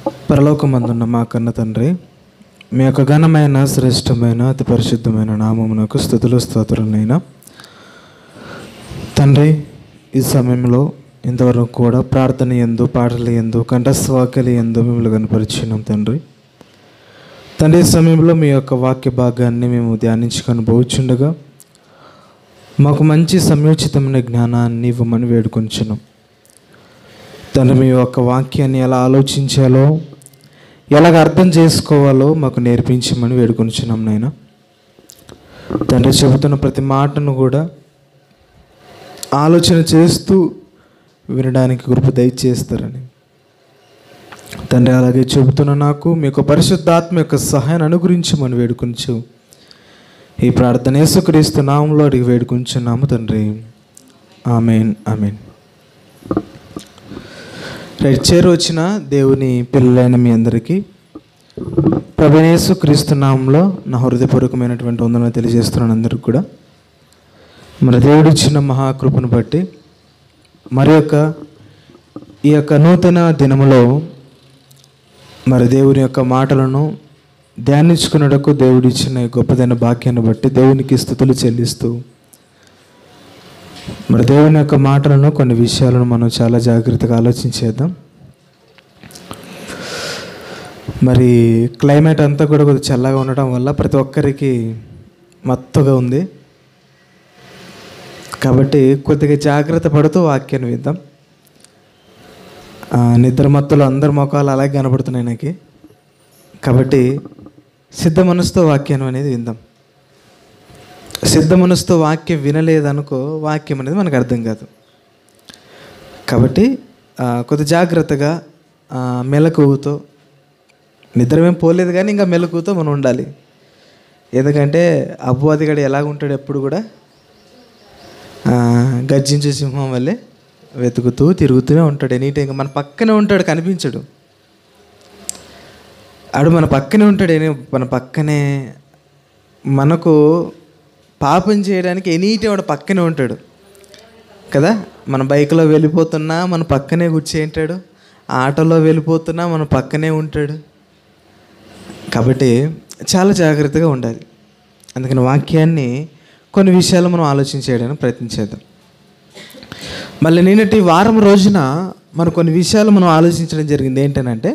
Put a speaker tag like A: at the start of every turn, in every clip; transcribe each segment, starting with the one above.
A: పరలోకమందున్న మా కన్న తండ్రి, మీ యొక్క ఘనమైన శ్రేష్టమైన అతి పరిశుద్ధమైన నామమునకు స్తుతులు స్తోత్రులైనా తండ్రి. ఈ సమయంలో ఇంతవరకు కూడా ప్రార్థన యందు, పాటల యందు, కంఠస్వాక్యల యందు మిమ్మల్ని కనపరిచినాం తండ్రి. తండ్రి, ఈ సమయంలో మీ యొక్క వాక్య భాగాన్ని మేము ధ్యానించుకొని పోవచ్చుండగా మాకు మంచి సమయోచితమైన జ్ఞానాన్ని ఇవ్వమని వేడుకొంచున్నాం తండ్రి. మీ యొక్క వాక్యాన్ని ఎలా ఆలోచించాలో, ఎలాగ అర్థం చేసుకోవాలో మాకు నేర్పించమని వేడుకొంచున్నాం నాయన తండ్రి. చెబుతున్న ప్రతి మాటను కూడా ఆలోచన చేస్తూ వినడానికి కృప దయచేస్తారని తండ్రి. అలాగే చెబుతున్న నాకు మీ యొక్క పరిశుద్ధాత్మ యొక్క సహాయాన్ని అనుగ్రహించమని వేడుకొంచు. ఈ ప్రార్థన యేసుక్రీస్తు నామములో అడిగి వేడుకొంచున్నాము తండ్రి. ఆమేన్, ఆమేన్. చేరు వచ్చిన దేవుని పిల్లలైన మీ అందరికీ ప్రభువైన యేసుక్రీస్తు నామములో నా హృదయపూర్వకమైనటువంటి వందనాలు తెలియజేస్తున్నాను. అందరికి కూడా మన దేవుడిచ్చిన మహాకృపను బట్టి మరి ఈ యొక్క నూతన దినములో మరి దేవుని యొక్క మాటలను ధ్యానించుకున్నటకు దేవుడిచ్చిన గొప్పదైన భాగ్యాన్ని బట్టి దేవునికి స్తుతులు చెల్లిస్తూ మరి దేవుని యొక్క మాటలను, కొన్ని విషయాలను మనం చాలా జాగ్రత్తగా ఆలోచించేద్దాం. మరి క్లైమేట్ అంతా కూడా కొద్దిగా చల్లగా ఉండటం వల్ల ప్రతి ఒక్కరికి మత్తుగా ఉంది కాబట్టి కొద్దిగా జాగ్రత్త పడుతూ వాక్యాన్ని విద్దాం. నిద్ర మత్తులో అందరి ముఖాలు అలాగే కనబడుతున్నాయి నాకు కాబట్టి సిద్ధ మనసుతో వాక్యాన్ని అనేది విందాం. సిద్ధ మనసుతో వాక్యం వినలేదనుకో వాక్యం అనేది మనకు అర్థం కాదు. కాబట్టి కొద్ది జాగ్రత్తగా మెలకువతో, నిద్రమేం పోలేదు కానీ ఇంకా మెలకువతో మనం ఉండాలి. ఎందుకంటే అపవాదిగాడు ఎలాగ ఉంటాడు, ఎప్పుడు కూడా గర్జించే సింహం వల్లే వెతుకుతూ తిరుగుతూనే ఉంటాడు. ఎనీ టైం మన పక్కనే ఉంటాడు, కనిపించడు. ఆడు మన పక్కనే ఉంటాడు, మన పక్కనే మనకు పాపం చేయడానికి ఎనీ టైం వాడు పక్కనే ఉంటాడు కదా. మన బైక్లో వెళ్ళిపోతున్నా మన పక్కనే కూర్చేంటాడు, ఆటోలో వెళ్ళిపోతున్నా మన పక్కనే ఉంటాడు. కాబట్టి చాలా జాగ్రత్తగా ఉండాలి. అందుకని వాక్యాన్ని కొన్ని విషయాలు మనం ఆలోచించేయడానికి ప్రయత్నించేద్దాం. మళ్ళీ నిన్నటి వారం రోజున మనం కొన్ని విషయాలు మనం ఆలోచించడం జరిగింది. ఏంటనంటే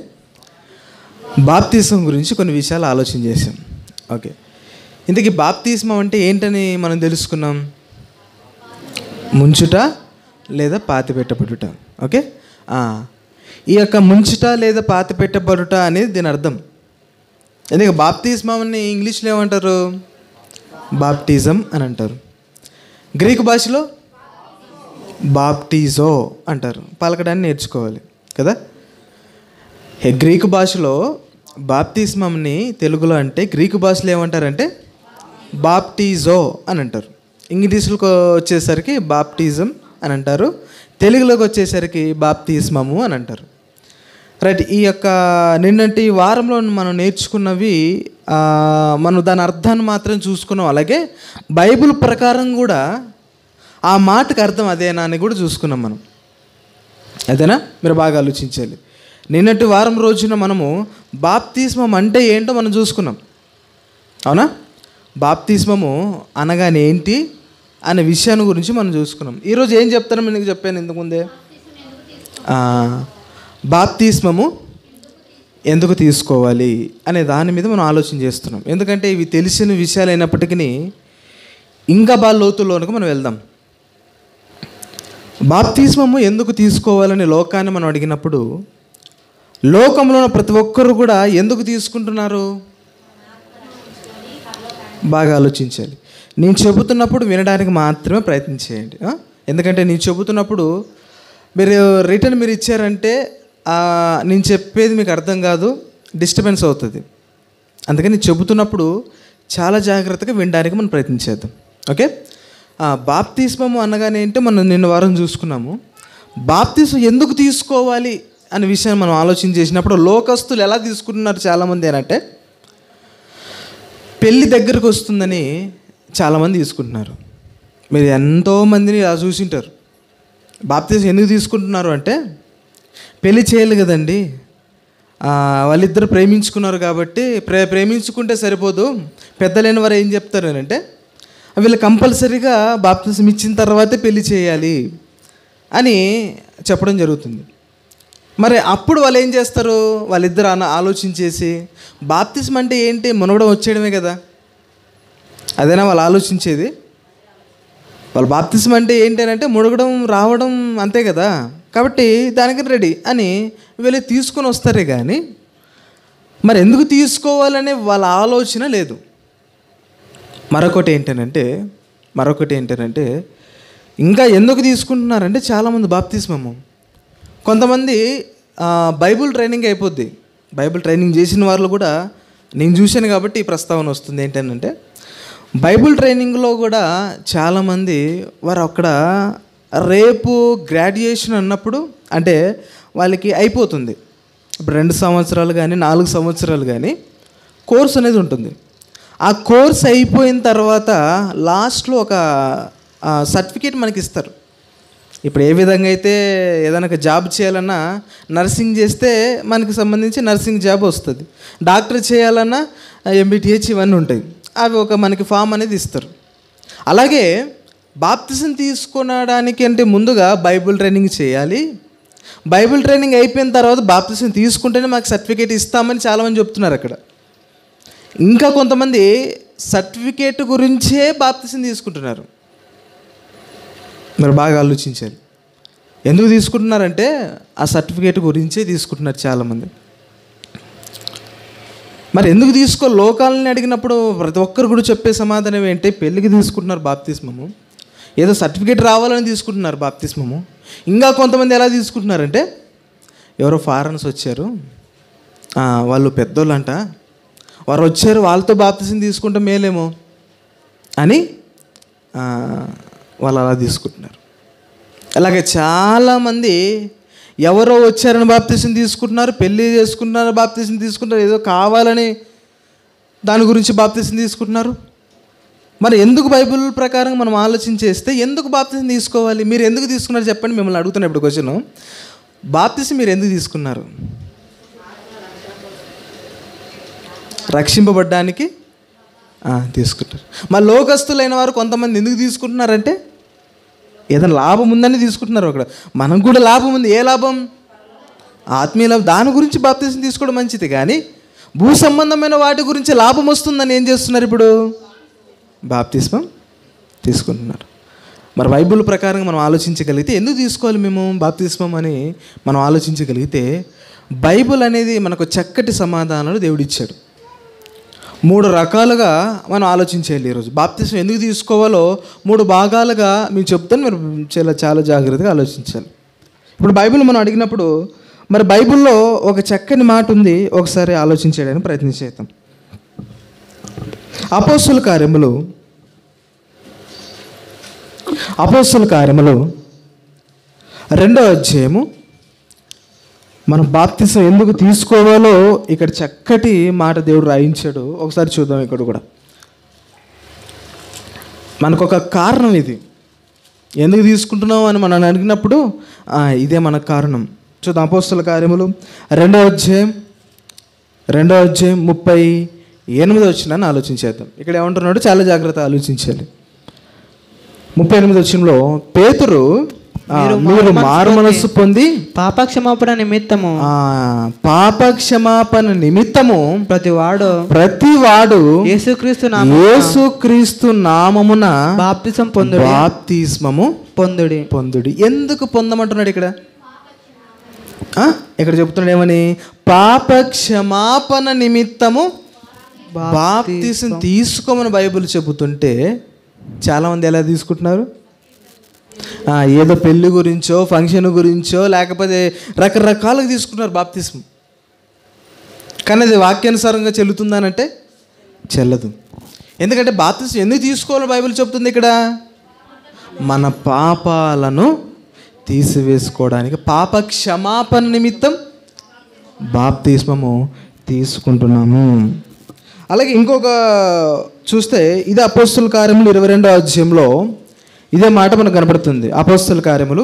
A: బాప్తిస్మం గురించి కొన్ని విషయాలు ఆలోచన చేసాం. ఓకే, ఇంతకీ బాప్తిస్మం అంటే ఏంటని మనం తెలుసుకున్నాం. ముంచుట లేదా పాతి పెట్టబడుట. ఓకే, ఈ యొక్క ముంచుట లేదా పాతి పెట్టబడుట అనేది దీని అర్థం. ఎందుకంటే బాప్తిస్మం అని ఇంగ్లీష్లో ఏమంటారు, బాప్టిజం అని అంటారు. గ్రీకు భాషలో బాప్టిజో అంటారు. పలకడాన్ని నేర్చుకోవాలి కదా. గ్రీకు భాషలో బాప్తిస్మంని తెలుగులో అంటే గ్రీకు భాషలో ఏమంటారంటే బాప్టిజో అని అంటారు. ఇంగ్లీష్లోకి వచ్చేసరికి బాప్టిజం అని అంటారు. తెలుగులోకి వచ్చేసరికి బాప్తిస్మము అని అంటారు. రైట్. ఈ యొక్క నిన్నటి వారంలో మనం నేర్చుకున్నవి మనం దాని అర్థాన్ని మాత్రం చూసుకున్నాం. అలాగే బైబిల్ ప్రకారం కూడా ఆ మాటకు అర్థం అదేనా అని కూడా చూసుకున్నాం మనం. అదేనా? మీరు బాగా ఆలోచించాలి. నిన్నటి వారం రోజున మనము బాప్తిస్మం అంటే ఏంటో మనం చూసుకున్నాం, అవునా? బాప్తిస్మము అనగానే ఏంటి అనే విషయాన్ని గురించి మనం చూసుకున్నాం. ఈరోజు ఏం చెప్తానో మీకు చెప్పాను ఇంతకుముందే. బాప్తిస్మము ఎందుకు తీసుకోవాలి అనే దాని మీద మనం ఆలోచన చేస్తున్నాం. ఎందుకంటే ఇవి తెలిసిన విషయాలు అయినప్పటికీ ఇంకా బాగా లోతుల్లోనికి మనం వెళ్దాం. బాప్తిస్మము ఎందుకు తీసుకోవాలని లోకాన్ని మనం అడిగినప్పుడు లోకంలో ప్రతి ఒక్కరు కూడా ఎందుకు తీసుకుంటున్నారు బాగా ఆలోచించాలి. నేను చెబుతున్నప్పుడు వినడానికి మాత్రమే ప్రయత్నం చేయండి. ఎందుకంటే నేను చెబుతున్నప్పుడు మీరు రిటర్న్ మీరు ఇచ్చారంటే నేను చెప్పేది మీకు అర్థం కాదు, డిస్టర్బెన్స్ అవుతుంది. అందుకని నేను చెబుతున్నప్పుడు చాలా జాగ్రత్తగా వినడానికి మనం ప్రయత్నించేద్దాం. ఓకే, బాప్తిస్మము అనగానే ఏంటో మనం నిన్న వారం చూసుకున్నాము. బాప్తిస్మం ఎందుకు తీసుకోవాలి అనే విషయాన్ని మనం ఆలోచన చేసినప్పుడు లోకస్తులు ఎలా తీసుకుంటున్నారు చాలామంది అంటే పెళ్ళి దగ్గరకు వస్తుందని చాలామంది తీసుకుంటున్నారు. మీరు ఎంతోమందిని ఇలా చూసింటారు. బాప్తిస్మం ఎందుకు తీసుకుంటున్నారు అంటే పెళ్ళి చేయాలి కదండి, వాళ్ళిద్దరు ప్రేమించుకున్నారు కాబట్టి ప్రేమించుకుంటే సరిపోదు, పెద్దలైన వారు ఏం చెప్తారు అని అంటే వీళ్ళు కంపల్సరీగా బాప్తిసం ఇచ్చిన తర్వాతే పెళ్లి చేయాలి అని చెప్పడం జరుగుతుంది. మరి అప్పుడు వాళ్ళు ఏం చేస్తారు? వాళ్ళిద్దరు ఆలోచించేసి బాప్తిసం అంటే ఏంటి, మునగడం వచ్చేయడమే కదా, అదేనా వాళ్ళు ఆలోచించేది? వాళ్ళు బాప్తిసం అంటే ఏంటి అని అంటే మునగడం రావడం అంతే కదా, కాబట్టి దానికి రెడీ అని వీళ్ళు తీసుకొని వస్తారే కానీ మరి ఎందుకు తీసుకోవాలనే వాళ్ళ ఆలోచన లేదు. మరొకటి ఏంటనంటే ఇంకా ఎందుకు తీసుకుంటున్నారంటే చాలామంది బాప్తిస్మము, కొంతమంది బైబుల్ ట్రైనింగ్ అయిపోద్ది. బైబుల్ ట్రైనింగ్ చేసిన వాళ్ళు కూడా నేను చూశాను కాబట్టి ఈ ప్రస్తావన వస్తుంది. ఏంటంటే బైబుల్ ట్రైనింగ్లో కూడా చాలామంది వారు అక్కడ రేపు గ్రాడ్యుయేషన్ అన్నప్పుడు అంటే వాళ్ళకి అయిపోతుంది, ఇప్పుడు 2 సంవత్సరాలు కానీ 4 సంవత్సరాలు కానీ కోర్స్ అనేది ఉంటుంది. ఆ కోర్స్ అయిపోయిన తర్వాత లాస్ట్లో ఒక సర్టిఫికేట్ మనకి ఇస్తారు. ఇప్పుడు ఏ విధంగా అయితే ఏదైనా జాబ్ చేయాలన్నా నర్సింగ్ చేస్తే మనకి సంబంధించి నర్సింగ్ జాబ్ వస్తుంది, డాక్టర్ చేయాలన్నా MBTH ఇవన్నీ ఉంటాయి, అవి ఒక మనకి ఫామ్ అనేది ఇస్తారు. అలాగే బాప్తిసం తీసుకొనడానికి అంటే ముందుగా బైబిల్ ట్రైనింగ్ చేయాలి, బైబిల్ ట్రైనింగ్ అయిపోయిన తర్వాత బాప్తిసం తీసుకుంటేనే మాకు సర్టిఫికేట్ ఇస్తామని చాలామంది చెప్తున్నారు అక్కడ. ఇంకా కొంతమంది సర్టిఫికేట్ గురించే బాప్తిసం తీసుకుంటున్నారు. మరి బాగా ఆలోచించాలి, ఎందుకు తీసుకుంటున్నారంటే ఆ సర్టిఫికేట్ గురించే తీసుకుంటున్నారు చాలామంది. మరి ఎందుకు లోకాలని అడిగినప్పుడు ప్రతి ఒక్కరు కూడా చెప్పే సమాధానం ఏంటి? పెళ్ళికి తీసుకుంటున్నారు బాప్తిస్మము, ఏదో సర్టిఫికేట్ రావాలని తీసుకుంటున్నారు బాప్తిస్మము. ఇంకా కొంతమంది ఎలా తీసుకుంటున్నారంటే ఎవరో ఫారెన్స్ వచ్చారు, వాళ్ళు పెద్దోళ్ళు అంట, వారు వచ్చారు వాళ్ళతో బాప్తిసం తీసుకుంటే మేలేమో అని వాళ్ళు అలా తీసుకుంటున్నారు. అలాగే చాలామంది ఎవరో వచ్చారని బాప్తిసం తీసుకుంటున్నారు, పెళ్ళి చేసుకుంటున్నారు బాప్తిసం తీసుకుంటారు, ఏదో కావాలని దాని గురించి బాప్తిసం తీసుకుంటున్నారు. మరి ఎందుకు బైబిల్ ప్రకారం మనం ఆలోచించేస్తే ఎందుకు బాప్తిసం తీసుకోవాలి? మీరు ఎందుకు తీసుకున్నారు చెప్పండి. మిమ్మల్ని అడుగుతున్నా ఇప్పుడు క్వశ్చన్, బాప్తిసం మీరు ఎందుకు తీసుకున్నారు? రక్షింపబడ్డానికి తీసుకుంటారు. మరి లోకస్తులైన వారు కొంతమంది ఎందుకు తీసుకుంటున్నారంటే ఏదైనా లాభం ఉందని తీసుకుంటున్నారు. అక్కడ మనకు కూడా లాభం ఉంది. ఏ లాభం? ఆత్మీయ లాభం. దాని గురించి బాప్తిసం తీసుకోవడం మంచిది, కానీ భూ సంబంధమైన వాటి గురించి లాభం వస్తుందని ఏం చేస్తున్నారు? ఇప్పుడు బాప్తిస్మం తీసుకుంటున్నారు. మరి బైబిల్ ప్రకారం మనం ఆలోచించగలిగితే ఎందుకు తీసుకోవాలి మేము బాప్తిస్మం అని మనం ఆలోచించగలిగితే బైబిల్ అనేది మనకు చక్కటి సమాధానాలు దేవుడిచ్చాడు. 3 రకాలుగా మనం ఆలోచించాలి ఈరోజు. బాప్తిస్మం ఎందుకు తీసుకోవాలో 3 భాగాలుగా మీకు చెప్తాను, మీరు చాలా జాగ్రత్తగా ఆలోచించాలి. ఇప్పుడు బైబిల్ మనం అడిగినప్పుడు మరి బైబిల్లో ఒక చక్కని మాట ఉంది, ఒకసారి ఆలోచించడానికి ప్రయత్నం చేద్దాం. అపోస్తలుల కార్యములు 2వ అధ్యాయము మనం బాప్తిసం ఎందుకు తీసుకోవాలో ఇక్కడ చక్కటి మాట దేవుడు రాయించాడు. ఒకసారి చూద్దాం. ఇక్కడ కూడా మనకొక కారణం, ఇది ఎందుకు తీసుకుంటున్నాం అని మనం అడిగినప్పుడు ఇదే మనకు కారణం. చూద్దాం. అపోస్తలుల కార్యములు 2వ అధ్యాయం 38వ వచనాన్ని ఆలోచించేద్దాం. ఇక్కడ ఏమంటున్నాడు? చాలా జాగ్రత్తగా ఆలోచించాలి. 38వ వచనంలో పేతురు మీరు మారుమనస్సు పొంది
B: పాపక్షమాపణ
A: నిమిత్తము ప్రతివాడు యేసుక్రీస్తు నామమున బాప్తిస్మము పొందుడి. ఎందుకు పొందమంటున్నాడు ఇక్కడ? ఇక్కడ చెప్తున్నాడు ఏమని? పాప క్షమాపణ నిమిత్తము బాప్తిసం తీసుకోమని బైబిల్ చెబుతుంటే చాలామంది ఎలా తీసుకుంటున్నారు? ఏదో పెళ్ళి గురించో ఫంక్షన్ గురించో లేకపోతే రకరకాలుగా తీసుకుంటున్నారు బాప్తిసం. కానీ అది వాక్యానుసారంగా చెల్లుతుందానంటే చెల్లదు. ఎందుకంటే బాప్తిసం ఎందుకు తీసుకోవాలో బైబిల్ చెప్తుంది ఇక్కడ? మన పాపాలను తీసివేసుకోవడానికి, పాప క్షమాపణ నిమిత్తం బాప్తిస్మము తీసుకుంటున్నాము. అలాగే ఇంకొక చూస్తే ఇది అపోస్తలుల కార్యములు 22వ అధ్యాయంలో ఇదే మాట మనకు కనపడుతుంది. అపోస్తలుల కార్యములు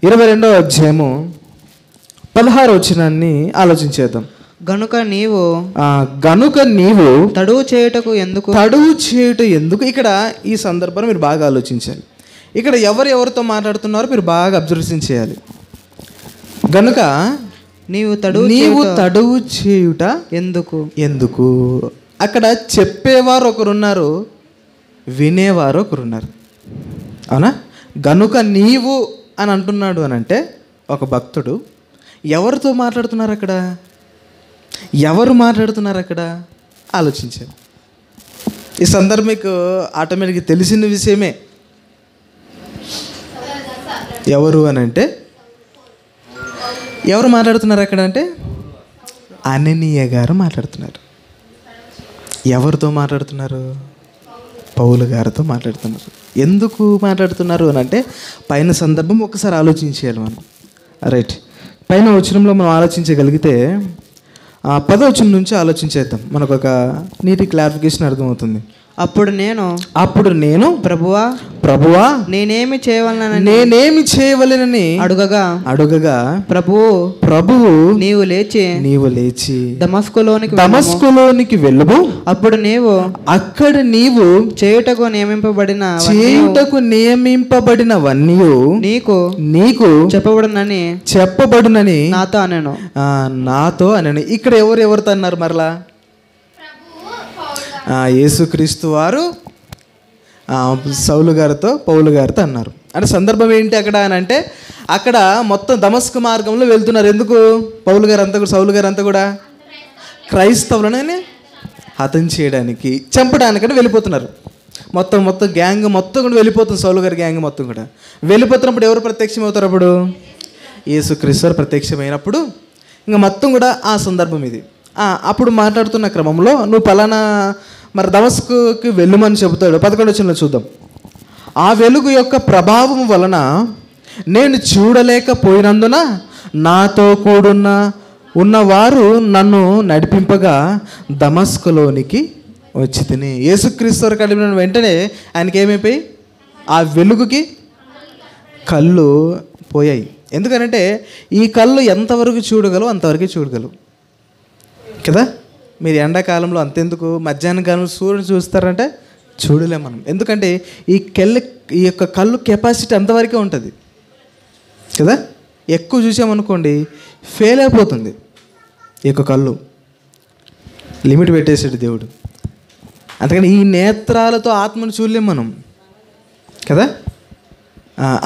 A: 22వ అధ్యాయము 16వ వచనాన్ని ఆలోచించేద్దాం.
B: గనుక నీవు తడువు చేయుటకు ఎందుకు. ఇక్కడ ఈ సందర్భాన్ని మీరు బాగా ఆలోచించాలి. ఇక్కడ ఎవరితో మాట్లాడుతున్నారో మీరు బాగా అబ్జర్వేషన్ చేయాలి. గనుక నీవు తడువు చేయుట ఎందుకు. అక్కడ చెప్పేవారు ఒకరున్నారు, వినేవారు ఒకరున్నారు. అవునా? గనుక నీవు అని అంటున్నాడు అని అంటే ఒక భక్తుడు ఎవరితో మాట్లాడుతున్నారు అక్కడ, ఎవరు మాట్లాడుతున్నారు అక్కడ ఆలోచించారు. ఈ సందర్భం మీకు ఆటోమేటిక్గా తెలిసిన విషయమే. ఎవరు అని అంటే ఎవరు మాట్లాడుతున్నారు అక్కడ అంటే అననీయ గారు మాట్లాడుతున్నారు. ఎవరితో మాట్లాడుతున్నారు? పౌలు గారితో మాట్లాడుతున్నారు. ఎందుకు మాట్లాడుతున్నారు అని అంటే పైన సందర్భం ఒకసారి ఆలోచించేయాలి మనం. రైట్, పైన వచనంలో మనం ఆలోచించగలిగితే 10వ వచనం నుంచి ఆలోచించేద్దాం. మనకు ఒక నీటి క్లారిఫికేషన్ అర్థమవుతుంది. అప్పుడు నేను ప్రభువా నేనేమి చేయవలెనని అడుగగా ప్రభువు నీవు లేచి దమస్కులోనికి వెళ్ళుము. అప్పుడు అక్కడ నీవు చేయుటకు నియమింపబడినవన్నీ నీకు చెప్పబడునని నాతో అనెను. ఇక్కడ ఎవరితో అన్నారు మరలా? యేసుక్రీస్తు వారు సౌలు గారితో పౌలు గారితో అన్నారు. అంటే సందర్భం ఏంటి అక్కడ అని అంటే అక్కడ మొత్తం దమస్కు మార్గంలో వెళ్తున్నారు. ఎందుకు? పౌలు గారు అంతా కూడా సౌలు గారు అంతా కూడా క్రైస్తవులని హతం చేయడానికి, చంపడానికని వెళ్ళిపోతున్నారు. మొత్తం గ్యాంగ్ మొత్తం కూడా వెళ్ళిపోతుంది. సౌలు గారి గ్యాంగ్ మొత్తం కూడా వెళ్ళిపోతున్నప్పుడు ఎవరు ప్రత్యక్షం అవుతారు? అప్పుడు యేసుక్రీస్తు వారు ప్రత్యక్షమైనప్పుడు ఇంకా మొత్తం కూడా ఆ సందర్భం ఇది. అప్పుడు మాట్లాడుతున్న క్రమంలో నువ్వు పలానా మరి దమస్కుకి వెళ్ళమని చెబుతాడు. 11వ వచనంలో చూద్దాం. ఆ వెలుగు యొక్క ప్రభావం వలన నేను చూడలేకపోయినందున నాతో ఉన్నవారు నన్ను నడిపింపగా దమస్కులోనికి వచ్చి తిని. యేసుక్రీస్తు వారు కలిగిన వెంటనే ఆయనకి ఏమైపోయి ఆ వెలుగుకి కళ్ళు పోయాయి. ఎందుకనంటే ఈ కళ్ళు ఎంతవరకు చూడగలవు అంతవరకు చూడగలవు కదా. మీరు ఎండాకాలంలో అంతెందుకు మధ్యాహ్న కాలంలో సూర్యుడు చూస్తారంటే చూడలేం మనం. ఎందుకంటే ఈ యొక్క కళ్ళు కెపాసిటీ అంతవరకే ఉంటుంది కదా. ఎక్కువ చూసామనుకోండి ఫెయిల్ అయిపోతుంది. ఈ యొక్క కళ్ళు లిమిట్ పెట్టేసాడు దేవుడు. అందుకని ఈ నేత్రాలతో ఆత్మను చూడలేం మనం కదా.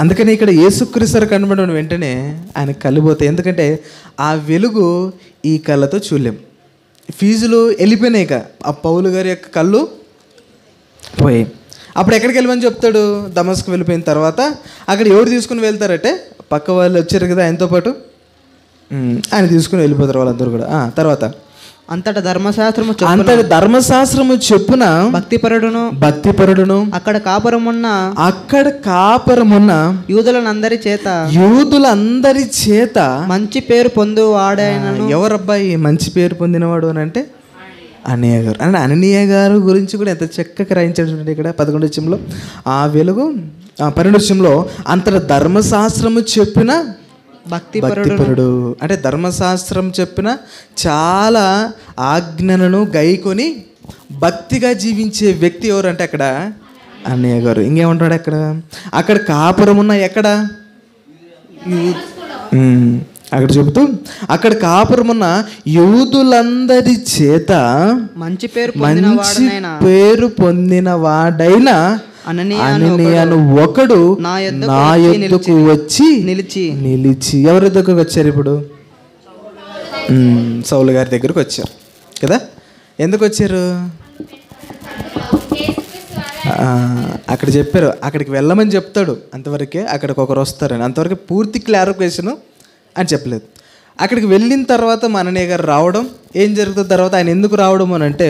B: అందుకని ఇక్కడ యేసుక్రీస్తు కనబడిన వెంటనే ఆయన కళ్ళిపోతాయి. ఎందుకంటే ఆ వెలుగు ఈ కళ్ళతో చూడలేం. ఫీజులు వెళ్ళిపోయినాయి. ఇక ఆ పౌలు గారి యొక్క కళ్ళు పోయాయి. అప్పుడు ఎక్కడికి వెళ్ళమని చెప్తాడు? దమస్కు వెళ్ళిపోయిన తర్వాత అక్కడ ఎవరు తీసుకుని వెళ్తారంటే పక్క వాళ్ళు వచ్చారు కదా ఆయనతో పాటు, ఆయన తీసుకుని వెళ్ళిపోతారు వాళ్ళందరూ కూడా. తర్వాత అంతటా ధర్మశాస్త్రము చెప్పున భక్తిపరుడును అక్కడ కాపురమున్న యూదులందరి చేత మంచి పేరు పొందువాడైనను. ఎవరబ్బాయి మంచి పేరు పొందినవాడు అని అంటే అననీయ గారు. అంటే అననీయ గారు గురించి కూడా ఎంత చక్కగా రాయించాడు ఇక్కడ 11వ వచనంలో. ఆ వెలుగు 12వ వచనంలో అంతటా ధర్మశాస్త్రము చెప్పిన భక్తిపరుడు. అంటే ధర్మశాస్త్రం చెప్పిన చాలా ఆజ్ఞలను గైకొని భక్తిగా జీవించే వ్యక్తి ఎవరు అంటే అక్కడ అన్నయ్య గారు. ఇంకేమంటాడు అక్కడ కాపురం ఉన్న ఎక్కడ అక్కడ చెబుతూ అక్కడ కాపురమున్న యూదులందరి చేత మంచి పేరు పొందిన వాడైన అననీయను ఒకడు నా యొద్దకు వచ్చి నిలిచి. ఎవరి దగ్గరకు వచ్చారు? ఇప్పుడు సౌలు గారి దగ్గరకు వచ్చారు కదా. ఎందుకు వచ్చారు? అక్కడ చెప్పారు అక్కడికి వెళ్ళమని చెప్తాడు అంతవరకే. అక్కడికి ఒకరు వస్తారని అంతవరకు పూర్తి క్లారిఫికేషన్ అని చెప్పలేదు. అక్కడికి వెళ్ళిన తర్వాత అననీయ గారు రావడం ఏం జరుగుతుంది, తర్వాత ఆయన ఎందుకు రావడం అని అంటే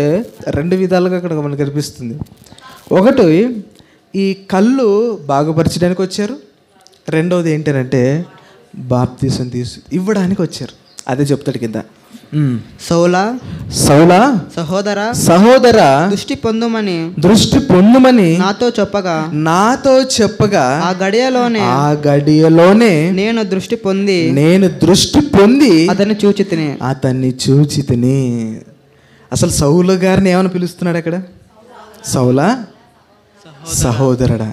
B: 2 విధాలుగా అక్కడ మనకు కనిపిస్తుంది. ఒకటి ఈ కళ్ళు బాగుపరచడానికి వచ్చారు. రెండవది ఏంటంటే బాప్తీసం ఇవ్వడానికి వచ్చారు. అదే చెప్తాడు కింద.
C: సౌలా
A: సౌలా
C: సహోదరా
A: సహోదరా
C: దృష్టి పొందుమని నాతో చెప్పగా ఆ
A: గడియలోనే
C: నేను దృష్టి
A: పొంది
C: అతన్ని
A: చూచి తిని. అసలు సౌలు గారిని ఏమని పిలుస్తున్నాడు అక్కడ? సౌలా సహోదరా.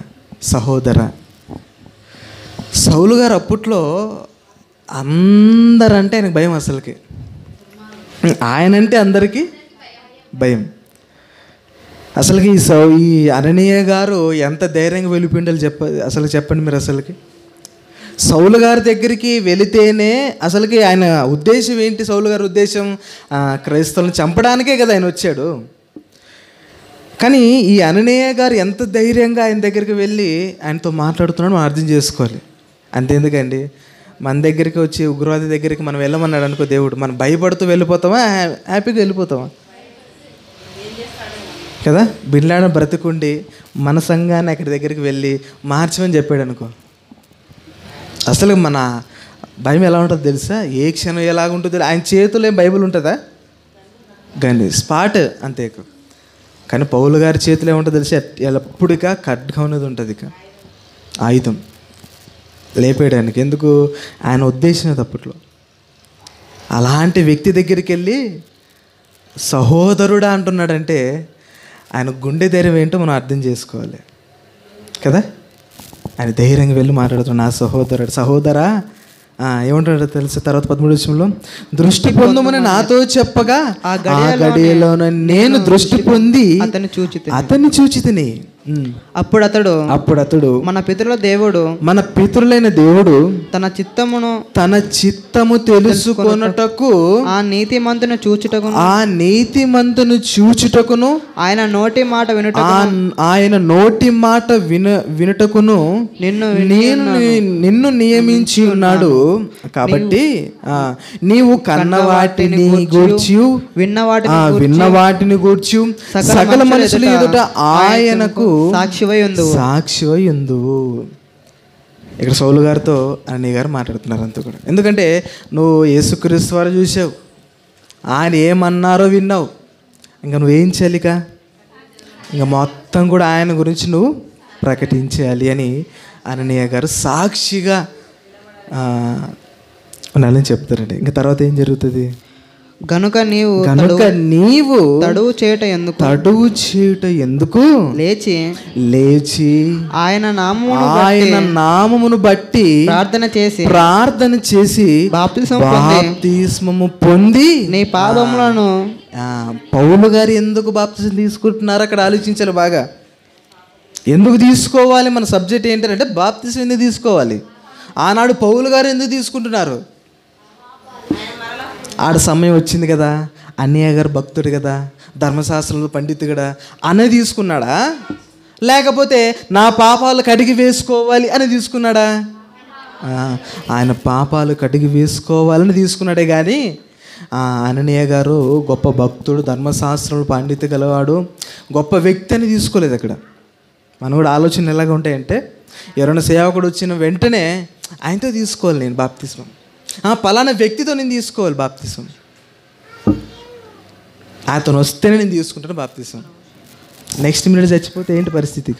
A: సౌలు గారు అప్పట్లో అందరంటే ఆయనకు భయం. అసలుకి ఆయనంటే అందరికీ భయం. అసలుకి ఈ అననీయ గారు ఎంత ధైర్యంగా వెళ్ళిపోయిండాలి చెప్పండి మీరు. అసలుకి సౌలు గారి దగ్గరికి వెళితేనే అసలుకి ఆయన ఉద్దేశం ఏంటి? సౌలు గారి ఉద్దేశం క్రైస్తవులను చంపడానికే కదా ఆయన వచ్చాడు. కానీ ఈ అననీయ గారు ఎంత ధైర్యంగా ఆయన దగ్గరికి వెళ్ళి ఆయనతో మాట్లాడుతున్నాడు మనం అర్థం చేసుకోవాలి. అంతేందుకండి, మన దగ్గరికి వచ్చి ఉగ్రవాది దగ్గరికి మనం వెళ్ళమన్నాడు అనుకో దేవుడు, మనం భయపడుతూ వెళ్ళిపోతామా, హ్యాపీగా వెళ్ళిపోతామా? కదా. బిన్ లాడెన్ బ్రతికుండి మన సంఘాన్ని అక్కడి దగ్గరికి వెళ్ళి మార్చమని చెప్పాడు అనుకో, అసలు మన భయం ఎలా ఉంటుందో తెలుసా? ఏ క్షణం ఎలాగుంటుందో. ఆయన చేతుల్లో ఏం బైబిల్ ఉంటుందా? కానీ స్పాట్ అంతే. కానీ పౌలు గారి చేతిలో ఏముంటుందో తెలిసి ఎప్పుడుగా ఖడ్గం అనేది ఉంటుంది, ఇక ఆయుధం లేపేయడానికి. ఎందుకు? ఆయన ఉద్దేశం తప్పట్లో. అలాంటి వ్యక్తి దగ్గరికి వెళ్ళి సహోదరుడా అంటున్నాడంటే ఆయన గుండె ధైర్యం ఏంటో మనం అర్థం చేసుకోవాలి కదా. ఆయన ధైర్యంగా వెళ్ళి మాట్లాడుతున్నాడు, నా సహోదరా ఏమంటాడో తెలుసు. తర్వాత 13వ వచనంలో దృష్టి పొందుమని నాతో చెప్పగా ఆ గడియలో నేను దృష్టి పొంది అతన్ని చూచి తిని.
C: అప్పుడు అతడు మన పితరులైన దేవుడు తన చిత్తము తెలుసుకొనుటకు ఆ నీతిమంతును చూచుటకును ఆయన నోటి మాట వినుటకును నిన్ను నియమించి ఉన్నాడు. కాబట్టి నీవు కన్న వాటిని గూర్చి విన్న వాటిని గూర్చి సకల మనుషుల ఎదుట ఆయనకు సాక్షివై ఉందువు. ఇక్కడ సౌలు గారితో అన్నయ్య గారు మాట్లాడుతున్నారు అంతా కూడా. ఎందుకంటే నువ్వు యేసుక్రీస్తు వారు చూసావు, ఆయన ఏమన్నారో విన్నావు, ఇంకా నువ్వేం చేయాలిక? ఇంకా మొత్తం కూడా ఆయన గురించి నువ్వు ప్రకటించాలి అని అన్నయ్య గారు సాక్షిగా ఉండాలని చెప్తారండి. ఇంకా తర్వాత ఏం జరుగుతుంది? గనుక నీవు తడువు చేయుట ఎందుకు లేచి ఆయన నామమును బట్టి ప్రార్థన చేసి బాప్తిస్మము పొంది నీ పాపములను. పౌలు గారు ఎందుకు బాప్తిసం తీసుకుంటున్నారు అక్కడ ఆలోచించాలి బాగా. ఎందుకు తీసుకోవాలి? మన సబ్జెక్ట్ ఏంటంటే బాప్తిసం ఎందుకు తీసుకోవాలి? ఆనాడు పౌలు గారు ఎందుకు తీసుకుంటున్నారు? ఆడ సమయం వచ్చింది కదా, అన్నయ్య గారు భక్తుడు కదా, ధర్మశాస్త్రంలో పండితుడు కదా అని తీసుకున్నాడా? లేకపోతే నా పాపాలు కడిగి వేసుకోవాలి అని తీసుకున్నాడా? ఆయన పాపాలు కడిగి వేసుకోవాలని తీసుకున్నాడే కానీ అననీయ గారు గొప్ప భక్తుడు, ధర్మశాస్త్రంలో పండితు గలవాడు, గొప్ప వ్యక్తి అని తీసుకోలేదు. అక్కడ మనం కూడా ఆలోచన ఎలాగ ఉంటాయంటే, ఎవరైనా సేవకుడు వచ్చిన వెంటనే ఆయనతో తీసుకోవాలి నేను బాప్తిస్మం, పలానా వ్యక్తితో నేను తీసుకోవాలి బాప్తిసం, అతను వస్తేనే నేను తీసుకుంటాను బాప్తిసం. నెక్స్ట్ మినిట్ చచ్చిపోతే ఏంటి పరిస్థితి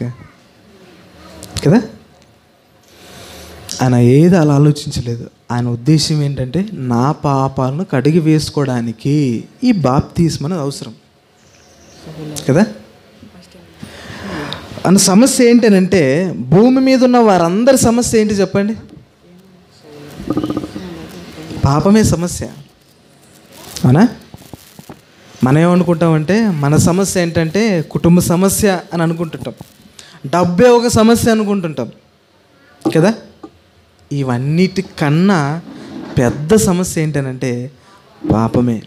C: కదా. ఆయన ఏది అలా ఆలోచించలేదు. ఆయన ఉద్దేశం ఏంటంటే నా పాపాలను కడిగి వేసుకోవడానికి ఈ బాప్తిసం అనేది అవసరం కదా. అన్న సమస్య ఏంటనంటే, భూమి మీద ఉన్న వారందరి సమస్య ఏంటి చెప్పండి? పాపమే సమస్య, అవునా? మనం ఏమనుకుంటామంటే మన సమస్య ఏంటంటే కుటుంబ సమస్య అని అనుకుంటుంటాం, డబ్బే ఒక సమస్య అనుకుంటుంటాం కదా. ఇవన్నిటికన్నా పెద్ద సమస్య ఏంటనంటే పాపమే.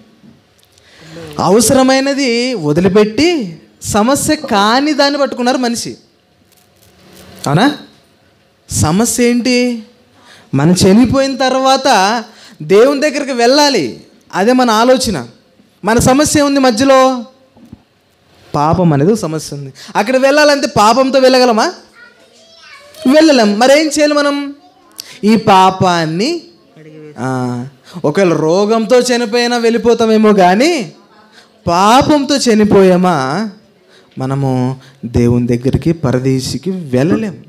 C: అవసరమైనది వదిలిపెట్టి సమస్య కాని దాన్ని పట్టుకున్నారు మనిషి, అవునా? సమస్య ఏంటి? మనం చనిపోయిన తర్వాత దేవుని దగ్గరికి వెళ్ళాలి, అదే మన ఆలోచన. మన సమస్య ఉంది మధ్యలో, పాపం అనేది సమస్య ఉంది. అక్కడ వెళ్ళాలంటే పాపంతో వెళ్ళగలమా? వెళ్ళలేం. మరేం చేయాలి మనం? ఈ పాపాన్ని ఒకవేళ రోగంతో చనిపోయినా వెళ్ళిపోతామేమో కానీ పాపంతో చనిపోయామా మనము దేవుని దగ్గరికి పరదేశికి వెళ్ళలేము.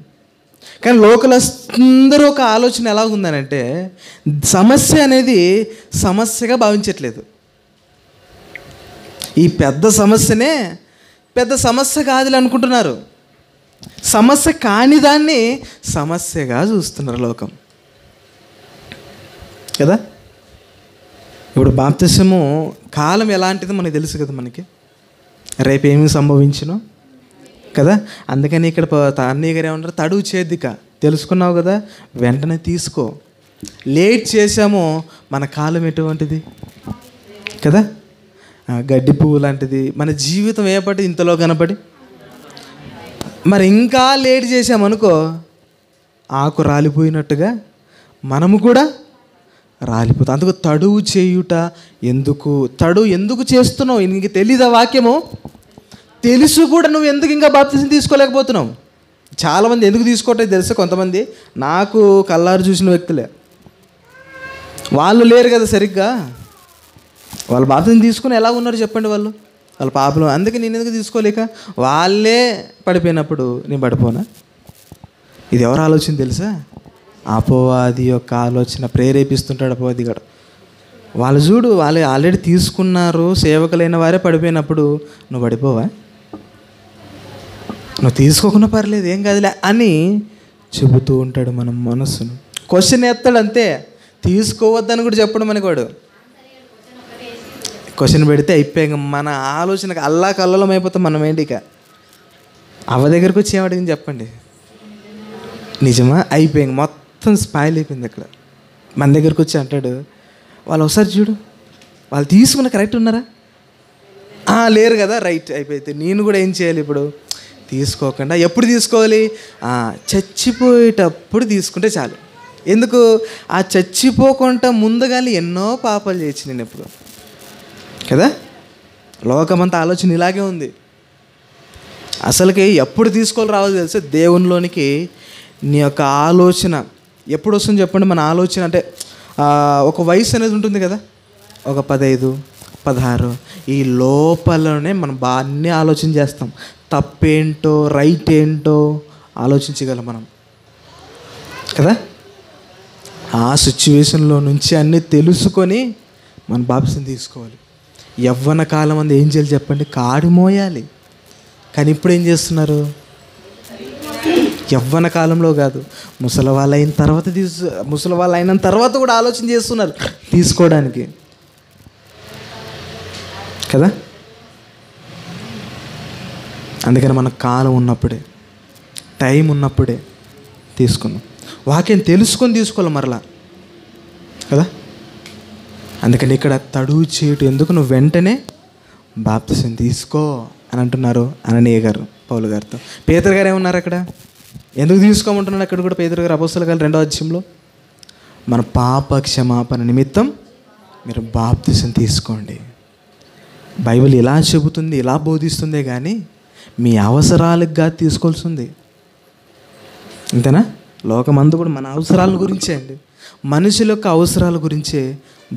C: కానీ లోకలందరూ ఒక ఆలోచన ఎలా ఉందనంటే సమస్య అనేది సమస్యగా భావించట్లేదు. ఈ పెద్ద సమస్యనే పెద్ద సమస్య కాదులే అనుకుంటున్నారు. సమస్య కాని దాన్ని సమస్యగా చూస్తున్నారు లోకం కదా. ఇప్పుడు బాప్తిసము కాలం ఎలాంటిదో మనకు తెలుసు కదా, మనకి రేపు ఏమి సంభవించునో కదా. అందుకని ఇక్కడ అన్నయ్య గారు ఏమంటారు, తడువు చేద్దిక తెలుసుకున్నావు కదా, వెంటనే తీసుకో. లేట్ చేసామో మన కాలం ఎటువంటిది కదా, గడ్డి పువ్వు లాంటిది. మన జీవితం ఏపటి ఇంతలో కనపడి, మరి ఇంకా లేట్ చేసామనుకో ఆకు రాలిపోయినట్టుగా మనము కూడా రాలిపోతాం. అందుకు తడువు చేయుట తడువు ఎందుకు చేస్తున్నావు? ఇంక తెలీదా వాక్యము? తెలుసు కూడా నువ్వు ఎందుకు ఇంకా బాప్తిసం తీసుకోలేకపోతున్నావు? చాలామంది ఎందుకు తీసుకోవటం తెలుసు. కొంతమంది నాకు కళ్ళారు చూసిన వ్యక్తులే, వాళ్ళు లేరు కదా సరిగ్గా. వాళ్ళు బాప్తిసం తీసుకుని ఎలా ఉన్నారు చెప్పండి, వాళ్ళ పాపలు. అందుకే నేను ఎందుకు తీసుకోలేక, వాళ్ళే పడిపోయినప్పుడు నేను పడిపోనా? ఇది ఎవరు ఆలోచన తెలుసా? అపవాది యొక్క ఆలోచన ప్రేరేపిస్తుంటాడు అపవాది గారు. వాళ్ళు చూడు, వాళ్ళు ఆల్రెడీ తీసుకున్నారు, సేవకులైన వారే పడిపోయినప్పుడు నువ్వు పడిపోవా? నువ్వు తీసుకోకుండా పర్లేదు, ఏం కాదులే అని చెబుతూ ఉంటాడు మన మనస్సును. క్వశ్చన్ ఎత్తాడు అంతే, తీసుకోవద్దని కూడా చెప్పడం మనకి. వాడు క్వశ్చన్ పెడితే అయిపోయాక మన ఆలోచనకు అల్లా కల్లోలం అయిపోతాం మనం. ఏంటి ఇక అవ్వ దగ్గరకు వచ్చి ఏమడిగింది చెప్పండి, నిజమా? అయిపోయింది, మొత్తం స్పాయిల్ అయిపోయింది అక్కడ. మన దగ్గరకు వచ్చి అంటాడు, వాళ్ళు ఒకసారి చూడు, వాళ్ళు తీసుకున్న కరెక్ట్ ఉన్నారా? లేరు కదా, రైట్ అయిపోతే నేను కూడా ఏం చేయాలి ఇప్పుడు? తీసుకోకుండా ఎప్పుడు తీసుకోవాలి? చచ్చిపోయేటప్పుడు తీసుకుంటే చాలు. ఎందుకు? ఆ చచ్చిపోకుండా ముందుగానే ఎన్నో పాపాలు చేయొచ్చు నేను ఎప్పుడు కదా. లోకమంతా ఆలోచన ఇలాగే ఉంది. అసలుకి ఎప్పుడు తీసుకోవాలి రావాలి తెలుసు, దేవునిలోనికి నీ యొక్క ఆలోచన ఎప్పుడు వస్తుంది చెప్పండి. మన ఆలోచన అంటే ఒక వయసు అనేది ఉంటుంది కదా, ఒక 15, 16 ఈ లోపలనే మనం అన్నీ ఆలోచన చేస్తాం. తప్పేంటో రైట్ ఏంటో ఆలోచించగలం మనం కదా. ఆ సిచ్యువేషన్లో నుంచి అన్నీ తెలుసుకొని మనం బాప్తిసం తీసుకోవాలి. యవ్వన కాలం అంది ఏం చేయాలి చెప్పండి? కాడి మోయాలి. కానీ ఇప్పుడు ఏం చేస్తున్నారు? యవ్వన కాలంలో కాదు, ముసలి వాళ్ళు అయిన తర్వాత కూడా ఆలోచన చేస్తున్నారు తీసుకోవడానికి కదా. అందుకని మన కాలం ఉన్నప్పుడే, టైం ఉన్నప్పుడే తీసుకున్నాం. వాక్యం తెలుసుకొని తీసుకోవాలి మరలా కదా. అందుకని ఇక్కడ తడువు చేయటం ఎందుకు, నువ్వు వెంటనే బాప్తిసం తీసుకో అని అంటున్నారు అననీయ గారు పౌలు గారితో. పేతురు గారు ఏమన్నారు అక్కడ? ఎందుకు తీసుకోమంటున్నాడు అక్కడ కూడా పేతురు గారు అపోస్తలుల కార్యాలు 2వ అధ్యాయంలో? మన పాప క్షమాపణ నిమిత్తం మీరు బాప్తిసం తీసుకోండి. బైబిల్ ఇలా చెబుతుంది, ఇలా బోధిస్తుందే కానీ మీ అవసరాలకు తీసుకోవాల్సింది అంతేనా. లోకమందు కూడా మన అవసరాల గురించే అండి, మనుషుల యొక్క అవసరాల గురించే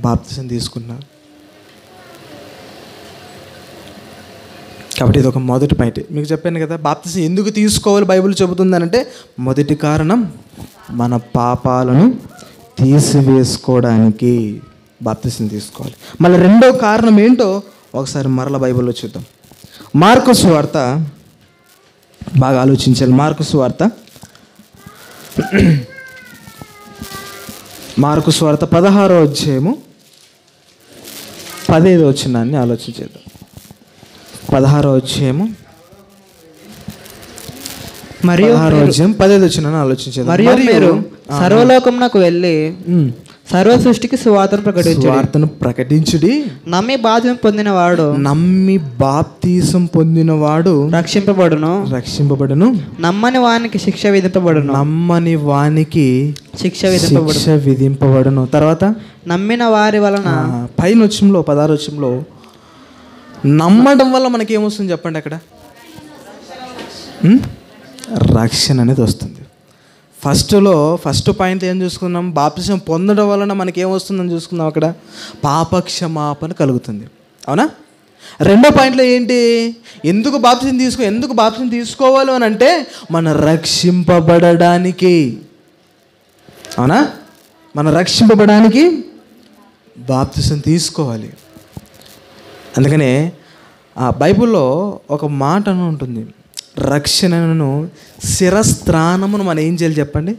C: బాప్తిసం తీసుకున్నారు. కాబట్టి ఇది ఒక మొదటి పాయింట్. మీకు చెప్పాను కదా, బాప్తిసం ఎందుకు తీసుకోవాలి బైబిల్ చెబుతుందనంటే, మొదటి కారణం మన పాపాలను తీసివేసుకోవడానికి బాప్తిసం తీసుకోవాలి. మళ్ళీ రెండో కారణం ఏంటో ఒకసారి మరలా బైబిల్లో చూద్దాం. మార్కు సువార్త బాగా ఆలోచించాలి. మార్కు సువార్త 16వ అధ్యాయము 15వ వచనాన్ని ఆలోచించేద్దాం. 16వ అధ్యాయము
B: మరియు
C: 16వ అధ్యాయం 15వ వచనాన్ని ఆలోచించేద్దాం.
B: మరియు మీరు సర్వలోకమునకు వెళ్ళి సర్వ సృష్టికి సువార్తను ప్రకటించుడి. నమ్మి బాప్తిసం పొందినవాడు రక్షింపబడును. నమ్మని వానికి శిక్ష విధింపబడును. తర్వాత నమ్మిన వారి వలన పైన వచ్చంలో 16వ వచనంలో నమ్మడం వల్ల మనకి ఏమొస్తుంది చెప్పండి అక్కడ? రక్షణ అనేది వస్తుంది.
C: ఫస్ట్ పాయింట్ ఏం చూసుకున్నాం? బాప్తిసం పొందడం వలన మనకి ఏమొస్తుందని చూసుకున్నాం. అక్కడ పాపక్షమాపణ కలుగుతుంది. అవునా? రెండో పాయింట్లో ఏంటి? ఎందుకు బాప్తిసం తీసుకోవాలి అని అంటే మన రక్షింపబడడానికి. అవునా? మన రక్షింపబడడానికి బాప్తిసం తీసుకోవాలి. అందుకనే ఆ బైబిల్లో ఒక మాట అని ఉంటుంది, రక్షణను శిరస్త్రాణమును మనం ఏం చేయాలి చెప్పండి?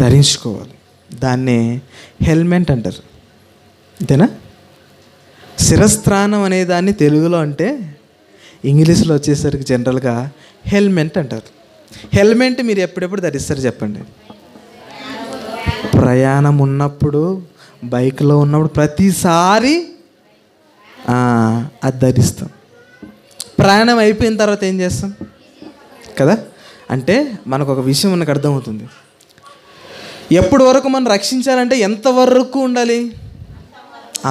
C: ధరించుకోవాలి. దాన్నే హెల్మెట్ అంటారు. అంతేనా? శిరస్త్రాణం అనే దాన్ని తెలుగులో అంటే ఇంగ్లీష్లో వచ్చేసరికి జనరల్గా హెల్మెట్ అంటారు. హెల్మెట్ మీరు ఎప్పుడెప్పుడు ధరిస్తారు చెప్పండి? ప్రయాణం ఉన్నప్పుడు, బైక్లో ఉన్నప్పుడు ప్రతిసారి అది ధరిస్తాం. ప్రయాణం అయిపోయిన తర్వాత ఏం చేస్తాం కదా? అంటే మనకు ఒక విషయం మనకు అర్థమవుతుంది. ఎప్పటి వరకు మనం రక్షించాలంటే ఎంతవరకు ఉండాలి?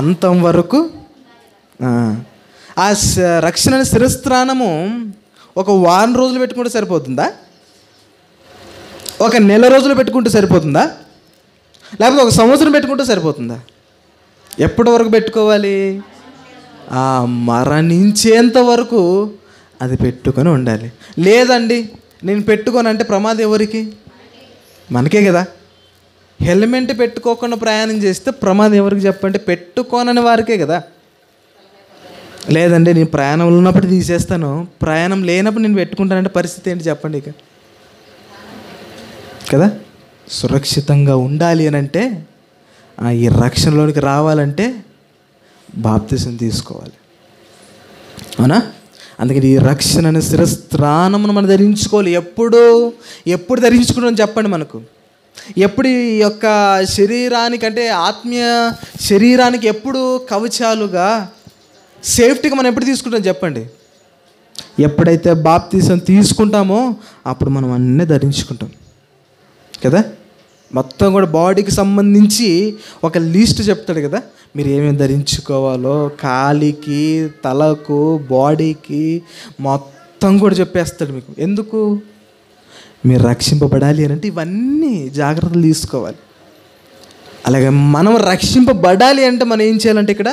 C: అంతవరకు. ఆ రక్షణ శిరస్త్రాణము ఒక వారం రోజులు పెట్టుకుంటే సరిపోతుందా? ఒక నెల రోజులు పెట్టుకుంటే సరిపోతుందా? లేకపోతే ఒక సంవత్సరం పెట్టుకుంటే సరిపోతుందా? ఎప్పటి వరకు పెట్టుకోవాలి? మరణించేంత వరకు అది పెట్టుకొని ఉండాలి. లేదండి నేను పెట్టుకోనంటే ప్రమాదం ఎవరికి? మనకే కదా. హెల్మెట్ పెట్టుకోకుండా ప్రయాణం చేస్తే ప్రమాదం ఎవరికి చెప్పండి? పెట్టుకోనని వారికే కదా. లేదండి నేను ప్రయాణంలో ఉన్నప్పుడు తీసేస్తాను, ప్రయాణం లేనప్పుడు నేను పెట్టుకుంటానంటే పరిస్థితి ఏంటి చెప్పండి? ఇక కదా. సురక్షితంగా ఉండాలి అని అంటే, ఈ రక్షణలోనికి రావాలంటే బాప్తిసం తీసుకోవాలి. అవునా? అందుకని ఈ రక్షణ శిరస్త్రాణమును మనం ధరించుకోవాలి. ఎప్పుడు ధరించుకుంటాం చెప్పండి మనకు? ఎప్పుడు ఈ యొక్క శరీరానికి అంటే ఆత్మీయ శరీరానికి ఎప్పుడు కవచాలుగా సేఫ్టీగా మనం ఎప్పుడు తీసుకుంటాం చెప్పండి? ఎప్పుడైతే బాప్తిసం తీసుకుంటామో అప్పుడు మనం అన్నీ ధరించుకుంటాం కదా. మొత్తం కూడా బాడీకి సంబంధించి ఒక లిస్ట్ చెప్తాడు కదా, మీరు ఏమేమి ధరించుకోవాలో కాలికి, తలకు, బాడీకి మొత్తం కూడా చెప్పేస్తాడు మీకు. ఎందుకు? మీరు రక్షింపబడాలి అని అంటే ఇవన్నీ జాగ్రత్తలు తీసుకోవాలి. అలాగే మనం రక్షింపబడాలి అంటే మనం ఏం చేయాలంటే ఇక్కడ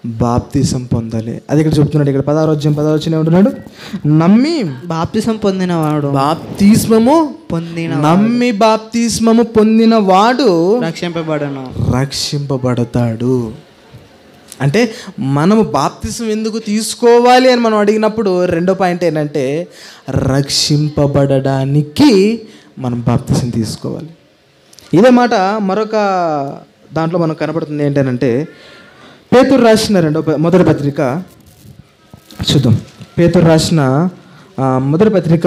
C: బాప్తిసం పొందాలి. అది ఇక్కడ చెప్తున్నాడు. ఇక్కడ 16వ అధ్యాయం 16వ వచనం ఏమంటున్నాడు? నమ్మి
B: బాప్తిసం పొందినవాడు
C: నమ్మి బాప్తిస్మము పొందిన వాడు రక్షింపబడతాడు. అంటే మనము బాప్తిసం ఎందుకు తీసుకోవాలి అని మనం అడిగినప్పుడు రెండో పాయింట్ ఏంటంటే రక్షింపబడడానికి మనం బాప్తిసం తీసుకోవాలి. ఇదే మాట మరొక దాంట్లో మనకు కనబడుతుంది. ఏంటంటే పేతురు రాసిన మొదటి పత్రిక చూద్దాం. పేతురు రాసిన మొదటి పత్రిక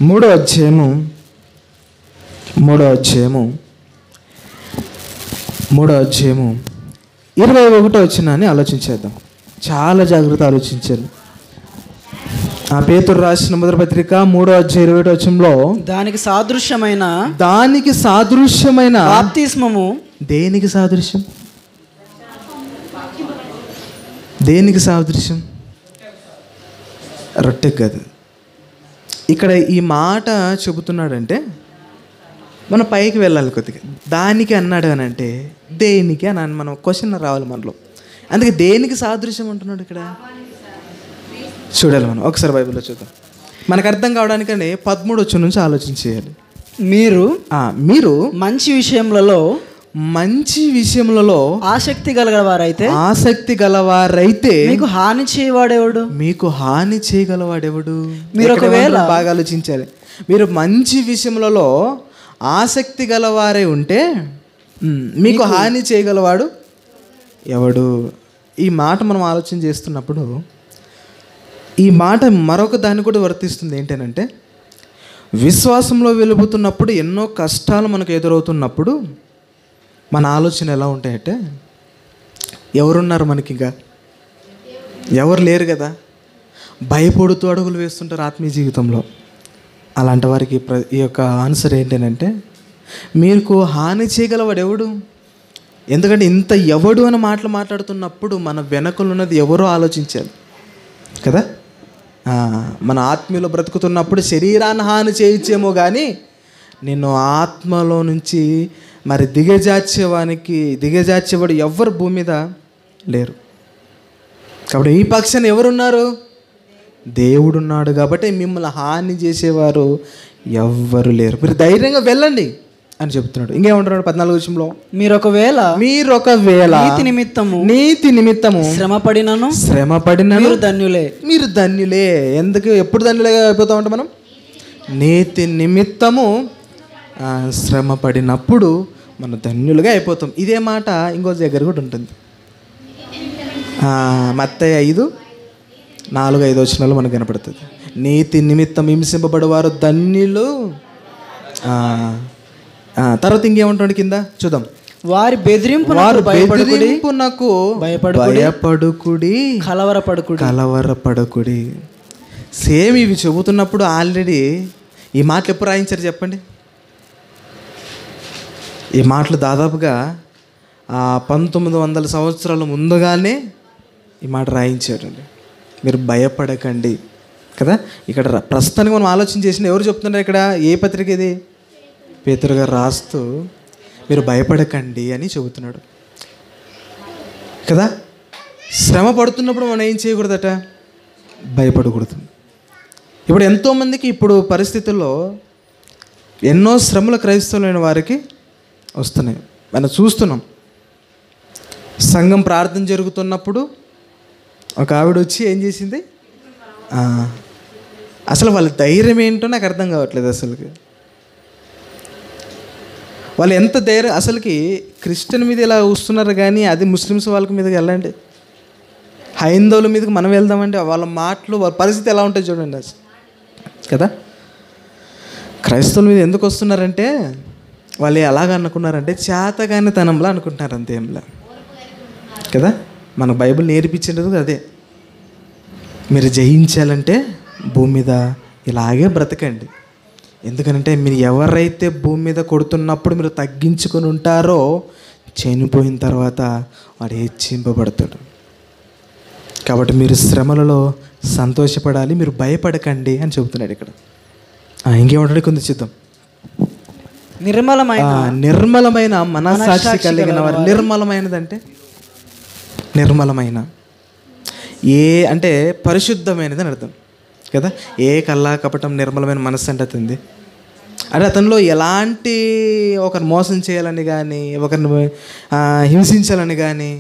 C: 3వ అధ్యాయము 21వ వచనాన్ని ఆలోచించేద్దాం. చాలా జాగ్రత్త ఆలోచించాలి. ఆ పేతురు రాసిన మొదటి పత్రిక 3వ అధ్యాయం 21వ వచనంలో
B: దానికి సాదృశ్యమైన బాప్తిస్మము
C: దేనికి సాదృశ్యం? రొట్టెకి కాదు. ఇక్కడ ఈ మాట చెబుతున్నాడంటే మనం పైకి వెళ్ళాలి కొద్దిగా. దానికి అన్నాడు అని అంటే దేనికి అని మనం క్వశ్చన్ రావాలి మనలో. అందుకే దేనికి సాదృశ్యం అంటున్నాడు ఇక్కడ చూడాలి. మనం ఒకసారి బైబిల్లో చూద్దాం. మనకు అర్థం కావడానికని 13వ వచనం నుంచి ఆలోచన చేయాలి. మీరు
B: మంచి విషయములలో ఆసక్తి గలవారైతే మీకు హాని చేయగలవాడెవడు?
C: మీరు ఒకవేళ బాగా ఆలోచించాలి. మీరు మంచి విషయములలో ఆసక్తి గలవారే ఉంటే మీకు హాని చేయగలవాడు ఎవడు? ఈ మాట మనం ఆలోచన చేస్తున్నప్పుడు ఈ మాట మరొక దాన్ని కూడా వర్తిస్తుంది. ఏంటంటే విశ్వాసంలో వెలుగుతున్నప్పుడు ఎన్నో కష్టాలు మనకు ఎదురవుతున్నప్పుడు మన ఆలోచన ఎలా ఉంటాయంటే ఎవరున్నారు మనకి? ఇంకా ఎవరు లేరు కదా. భయపడుతూ అడుగులు వేస్తుంటారు ఆత్మీయ జీవితంలో. అలాంటి వారికి ఈ యొక్క ఆన్సర్ ఏంటంటే మీకు హాని చేయగలవాడు ఎవడు? ఎందుకంటే ఇంత ఎవడు అని మాట్లాడుతున్నప్పుడు మన వెనకలు ఉన్నది ఎవరో ఆలోచించాలి కదా. మన ఆత్మీయులు బ్రతుకుతున్నప్పుడు శరీరాన్ని హాని చేయొచ్చేమో కానీ నిన్ను ఆత్మలో నుంచి మరి దిగజార్చేవాడు ఎవ్వరు భూమి మీద లేరు. కాబట్టి ఈ పక్షాన ఎవరున్నారు? దేవుడున్నాడు. కాబట్టి మిమ్మల్ని హాని చేసేవారు ఎవ్వరు లేరు. మీరు ధైర్యంగా వెళ్ళండి అని చెప్తున్నాడు. ఇంకేమంటున్నాడు 14వ వచనంలో, మీరు ఒకవేళ నీతి నిమిత్తము శ్రమపడినను మీరు ధన్యులే. ఎందుకు ఎప్పుడు ధన్యులుగా అయిపోతా ఉంటాం మనం? నీతి నిమిత్తము శ్రమ పడినప్పుడు మనం ధన్యులుగా అయిపోతాం. ఇదే మాట ఇంకో దగ్గర కూడా ఉంటుంది. మత్తయి 5:4-5 వచనాలు మనకు కనపడుతుంది. నీతి నిమిత్తం హింసింపబడేవారు ధన్యులు. తర్వాత ఇంకేమంటాడు కింద చూద్దాం. వారి బెదిరింపునకు భయపడుకుడి, కలవరపడకుడి. సేమ్ ఇవి చెబుతున్నప్పుడు ఆల్రెడీ ఈ మాటలు ఎప్పుడు రాయించారు చెప్పండి? ఈ మాటలు దాదాపుగా 1900 సంవత్సరాల ముందుగానే ఈ మాట రాయించాడండి. మీరు భయపడకండి కదా. ఇక్కడ ప్రస్తుతానికి మనం ఆలోచన చేసిన ఎవరు చెప్తున్నారు ఇక్కడ? ఏ పత్రిక ఇది? పేతురు గారు రాస్తూ మీరు భయపడకండి అని చెబుతున్నాడు కదా. శ్రమ పడుతున్నప్పుడు మనం ఏం చేయకూడదట? భయపడకూడదు. ఇప్పుడు ఎంతోమందికి ఇప్పుడు పరిస్థితుల్లో ఎన్నో శ్రమల క్రైస్తవులైన వారికి వస్తున్నాయి. మనం చూస్తున్నాం. సంఘం ప్రార్థన జరుగుతున్నప్పుడు ఒక ఆవిడ వచ్చి ఏం చేసింది? అసలు వాళ్ళ ధైర్యం ఏంటో నాకు అర్థం కావట్లేదు. అసలుకి వాళ్ళు ఎంత ధైర్యం, అసలుకి క్రిస్టియన్ మీద ఇలా వస్తున్నారు కానీ అది ముస్లిమ్స్ వాళ్ళ మీదకి వెళ్ళండి, హైందవుల మీదకి మనం వెళ్దామంటే వాళ్ళ మాటలు వాళ్ళ పరిస్థితి ఎలా ఉంటుంది చూడండి అసలు కదా. క్రైస్తవుల మీద ఎందుకు వస్తున్నారంటే వాళ్ళు ఎలాగ అనుకున్నారంటే చేతగాని తనంలా అనుకుంటున్నారు, అంతేంలా కదా. మన బైబిల్ నేర్పించేది అదే. మీరు జయించాలంటే భూమి మీద ఇలాగే బ్రతకండి. ఎందుకంటే మీరు ఎవరైతే భూమి మీద కొడుతున్నప్పుడు మీరు తగ్గించుకొని ఉంటారో చనిపోయిన తర్వాత వాడు హెచ్చింపబడతాడు. కాబట్టి మీరు శ్రమలలో సంతోషపడాలి, మీరు భయపడకండి అని చెబుతున్నాడు ఇక్కడ. ఇంకేమంటాడు కొంచెం చూద్దాం. నిర్మలమైన మనస్సాక్షి కలిగిన వారు. నిర్మలమైనదంటే నిర్మలమైన అంటే పరిశుద్ధమైనది అని అర్థం కదా. ఏ కల్లా కపటం నిర్మలమైన మనస్సు అంటే అతనిది. అంటే అతనిలో ఎలాంటి ఒకరిని మోసం చేయాలని కానీ ఒకరిని హింసించాలని కానీ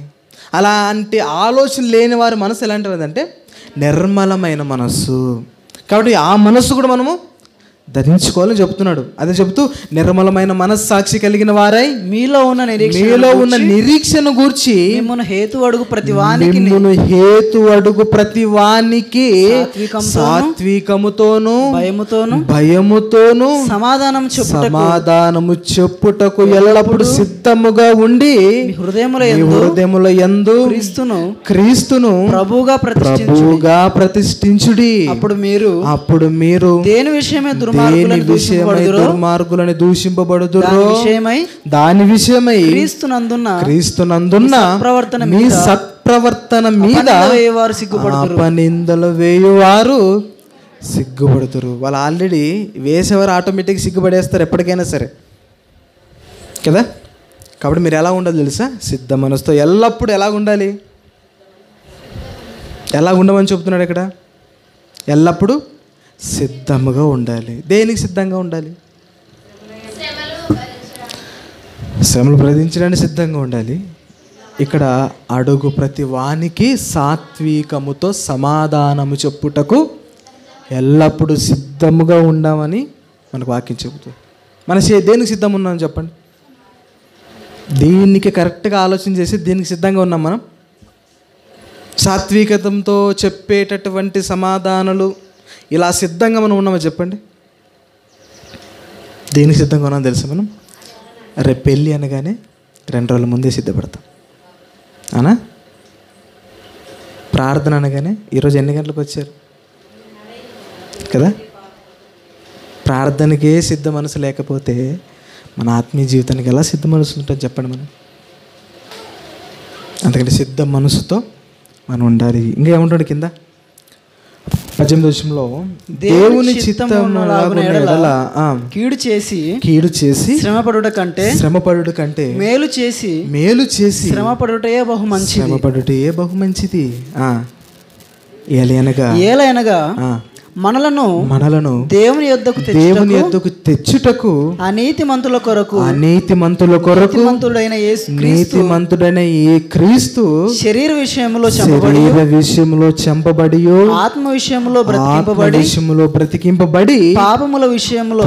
C: అలాంటి ఆలోచన లేని వారి మనసు ఎలాంటిది అంటే నిర్మలమైన మనస్సు. కాబట్టి ఆ మనస్సు కూడా మనము ధరించుకోవాలని చెప్తున్నాడు. అదే చెబుతూ నిర్మలమైన మనస్సాక్షి కలిగిన వారై మీలో ఉన్న నిరీక్షణ గూర్చి హేతు అడుగు ప్రతి వానికి సాత్వికముతోను భయముతోను సమాధానము చెప్పుటకు ఎల్లప్పుడు సిద్ధముగా ఉండి హృదయముల యందు క్రీస్తును ప్రభువుగా ప్రతిష్ఠించుడి. అప్పుడు మీరు దేని విషయమై దుర్మార్గులని దూషింపబడుదురో దాని విషయమై క్రీస్తునందున్న మీ సత్ప్రవర్తన మీద అపనిందలు వేయువారు సిగ్గుపడుతురు. వాళ్ళు ఆల్రెడీ వేసేవారు ఆటోమేటిక్గా సిగ్గుపడేస్తారు ఎప్పటికైనా సరే కదా. కాబట్టి మీరు ఎలా ఉండాలి తెలుసా? సిద్ధ మనసుతో ఎల్లప్పుడూ ఎలా ఉండాలి? ఎలా ఉండమని చెప్తున్నాడు ఇక్కడ? ఎల్లప్పుడూ సిద్ధముగా ఉండాలి. దేనికి సిద్ధంగా ఉండాలి? శ్రమలు ప్రదించడానికి సిద్ధంగా ఉండాలి. ఇక్కడ అడుగు ప్రతి వానికి సాత్వికముతో సమాధానము చెప్పుటకు ఎల్లప్పుడూ సిద్ధముగా ఉండామని మనకు వాక్యం చెబుతుంది. మన దేనికి సిద్ధం ఉన్నాం చెప్పండి? దీనికి కరెక్ట్గా ఆలోచన చేసి దీనికి సిద్ధంగా ఉన్నాం మనం. సాత్వికతంతో చెప్పేటటువంటి సమాధానాలు ఇలా సిద్ధంగా మనం ఉన్నామో చెప్పండి. దేనికి సిద్ధంగా ఉన్నామో తెలుసా? మనం రేపు పెళ్ళి అనగానే 2 రోజుల ముందే సిద్ధపడతాం అనా? ప్రార్థన అనగానే ఈరోజు ఎన్ని గంటలకు వచ్చారు కదా. ప్రార్థనకే సిద్ధ మనసు లేకపోతే మన ఆత్మీయ జీవితానికి ఎలా సిద్ధ మనసు ఉంటుంది చెప్పండి మనం? అందుకని సిద్ధ మనసుతో మనం ఉండాలి. ఇంకా ఏముంటాడు కింద?
A: 18వ వచనంలో దేవుని చిత్తములాగున ఎడల కీడు చేసి శ్రమపడుట కంటే మేలు చేసి
C: శ్రమపడుటయే
A: బహు మంచిది.
C: ఏలయనగా మనలను దేవుని యొద్దకు తెచ్చుటకు అనీతిమంతుల కొరకు
A: నీతిమంతుడైన ఏ క్రీస్తు
C: శరీర విషయంలో
A: చంపబడి
C: ఆత్మ విషయంలో
A: బ్రతికింపబడి
C: పాపముల
A: విషయంలో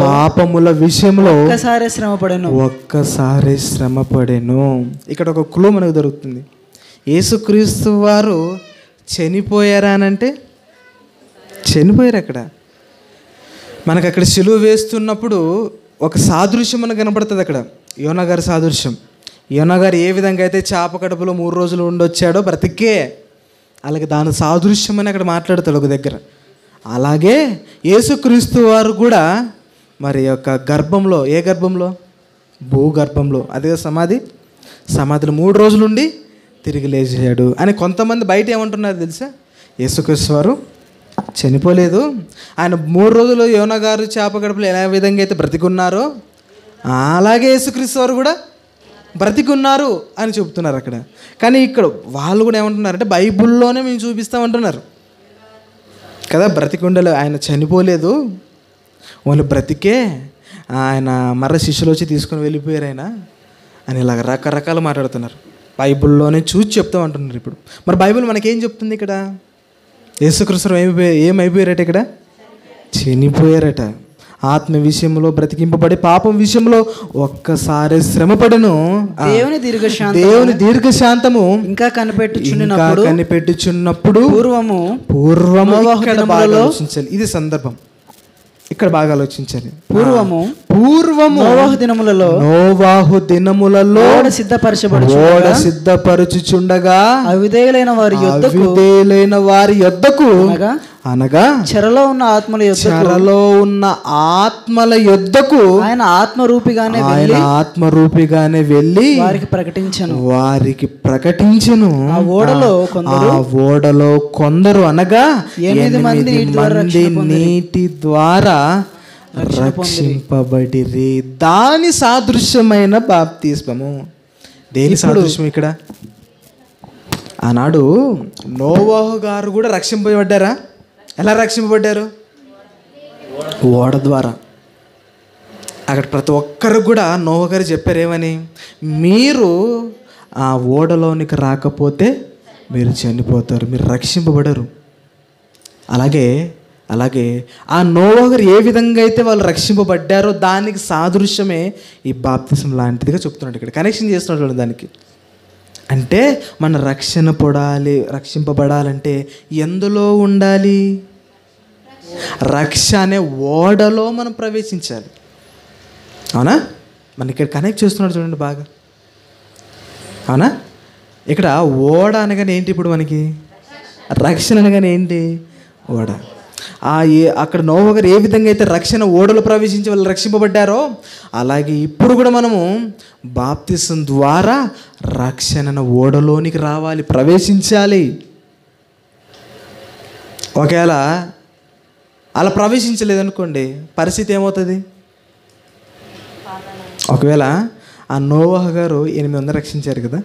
C: ఒక్కసారి
A: శ్రమపడెను. ఇక్కడ ఒక క్లూ మనకు దొరుకుతుంది. యేసుక్రీస్తు వారు చనిపోయారా అనంటే చనిపోయారు. అక్కడ మనకు అక్కడ సిలువ వేస్తున్నప్పుడు ఒక సాదృశ్యం మనకు కనపడుతుంది. అక్కడ యోనా గారి సాదృశ్యం. యోనా గారు ఏ విధంగా అయితే చేప కడుపులో 3 రోజులు ఉండొచ్చాడో బ్రతికే, అలాగే దాని సాదృశ్యం అని అక్కడ మాట్లాడతాడు ఒక దగ్గర. అలాగే యేసుక్రీస్తు వారు కూడా మరి యొక్క గర్భంలో, ఏ గర్భంలో? భూగర్భంలో, అదే సమాధిలో 3 రోజులు ఉండి తిరిగి లేచాడు అని కొంతమంది బయట ఏమంటున్నారు తెలుసా? యేసుక్రీస్తు వారు చనిపోలేదు, ఆయన 3 రోజులు యోనా గారు చేప గడుపులో ఏ విధంగా అయితే బ్రతికున్నారో అలాగే యేసుక్రీస్తు వారు కూడా బ్రతికున్నారు అని చెప్తున్నారు అక్కడ. కానీ ఇక్కడ వాళ్ళు కూడా ఏమంటున్నారంటే బైబిల్లోనే మేము చూపిస్తామంటున్నారు కదా, బ్రతికుండలే, ఆయన చనిపోలేదు, వాళ్ళు బ్రతికే, ఆయన మర్ర శిష్యులు వచ్చి తీసుకొని వెళ్ళిపోయారు ఆయన అని ఇలాగ రకరకాలు మాట్లాడుతున్నారు. బైబిల్లోనే చూసి చెప్తామంటున్నారు. ఇప్పుడు మరి బైబిల్ మనకేం చెప్తుంది? ఇక్కడ యేసుక్రీస్తు ఏమైపోయారట? ఇక్కడ చనిపోయారట. ఆత్మ విషయంలో బ్రతికింపబడి పాపం విషయంలో ఒక్కసారి శ్రమపడను. దేవుని దీర్ఘశాంతము ఇంకా కనిపెట్టుచున్నప్పుడు పూర్వము ఇక్కడ బాగా ఆలోచించాలి. ఇది సందర్భం, ఇక్కడ బాగా ఆలోచించాలి. పూర్వము నోవాహు దినములలో సిద్ధపరచుచుండగా అవిధేయులైన వారి యొద్దకు అనగా చెరలో ఉన్న ఆత్మల యొద్దకు ఆయన ఆత్మరూపిగానే వెళ్ళి వారికి ప్రకటించెను. ఆ ఓడలో కొందరు అనగా 8 మంది నీటి ద్వారా రక్షింపబడిరి. దాని సాదృశ్యమైన బాప్తిస్మము. దేని సాదృశ్యం ఇక్కడ? ఆనాడు నోవాహు గారు కూడా రక్షింపబడ్డారా? ఎలా రక్షింపబడ్డారు? ఓడ ద్వారా. అక్కడ ప్రతి ఒక్కరు కూడా నోవాహు గారు చెప్పారు ఏమని? మీరు ఆ ఓడలోనికి రాకపోతే మీరు చనిపోతారు, మీరు రక్షింపబడరు. అలాగే ఆ నోవాహు గారు ఏ విధంగా అయితే వాళ్ళు రక్షింపబడ్డారో దానికి సాదృశ్యమే ఈ బాప్తిసం లాంటిదిగా చెప్తున్నాడు. ఇక్కడ కనెక్షన్ చేస్తున్నాడు దానికి. అంటే మన రక్షింపబడాలంటే ఎందులో ఉండాలి? రక్ష అనే ఓడలో మనం ప్రవేశించాలి. అవునా? మన ఇక్కడ కనెక్ట్ చేస్తున్నాడు చూడండి బాగా. అవునా? ఇక్కడ ఓడ అనగానే ఏంటి? ఇప్పుడు మనకి రక్షణ అనగానే ఏంటి? ఓడ. అక్కడ నోవాహు గారు ఏ విధంగా అయితే రక్షణ ఓడలో ప్రవేశించి వాళ్ళు రక్షింపబడ్డారో అలాగే ఇప్పుడు కూడా మనము బాప్తిసం ద్వారా రక్షణ ఓడలోనికి రావాలి, ప్రవేశించాలి. ఒకవేళ అలా ప్రవేశించలేదనుకోండి పరిస్థితి ఏమవుతుంది? ఒకవేళ ఆ నోవాహు గారు 800 రక్షించారు కదా,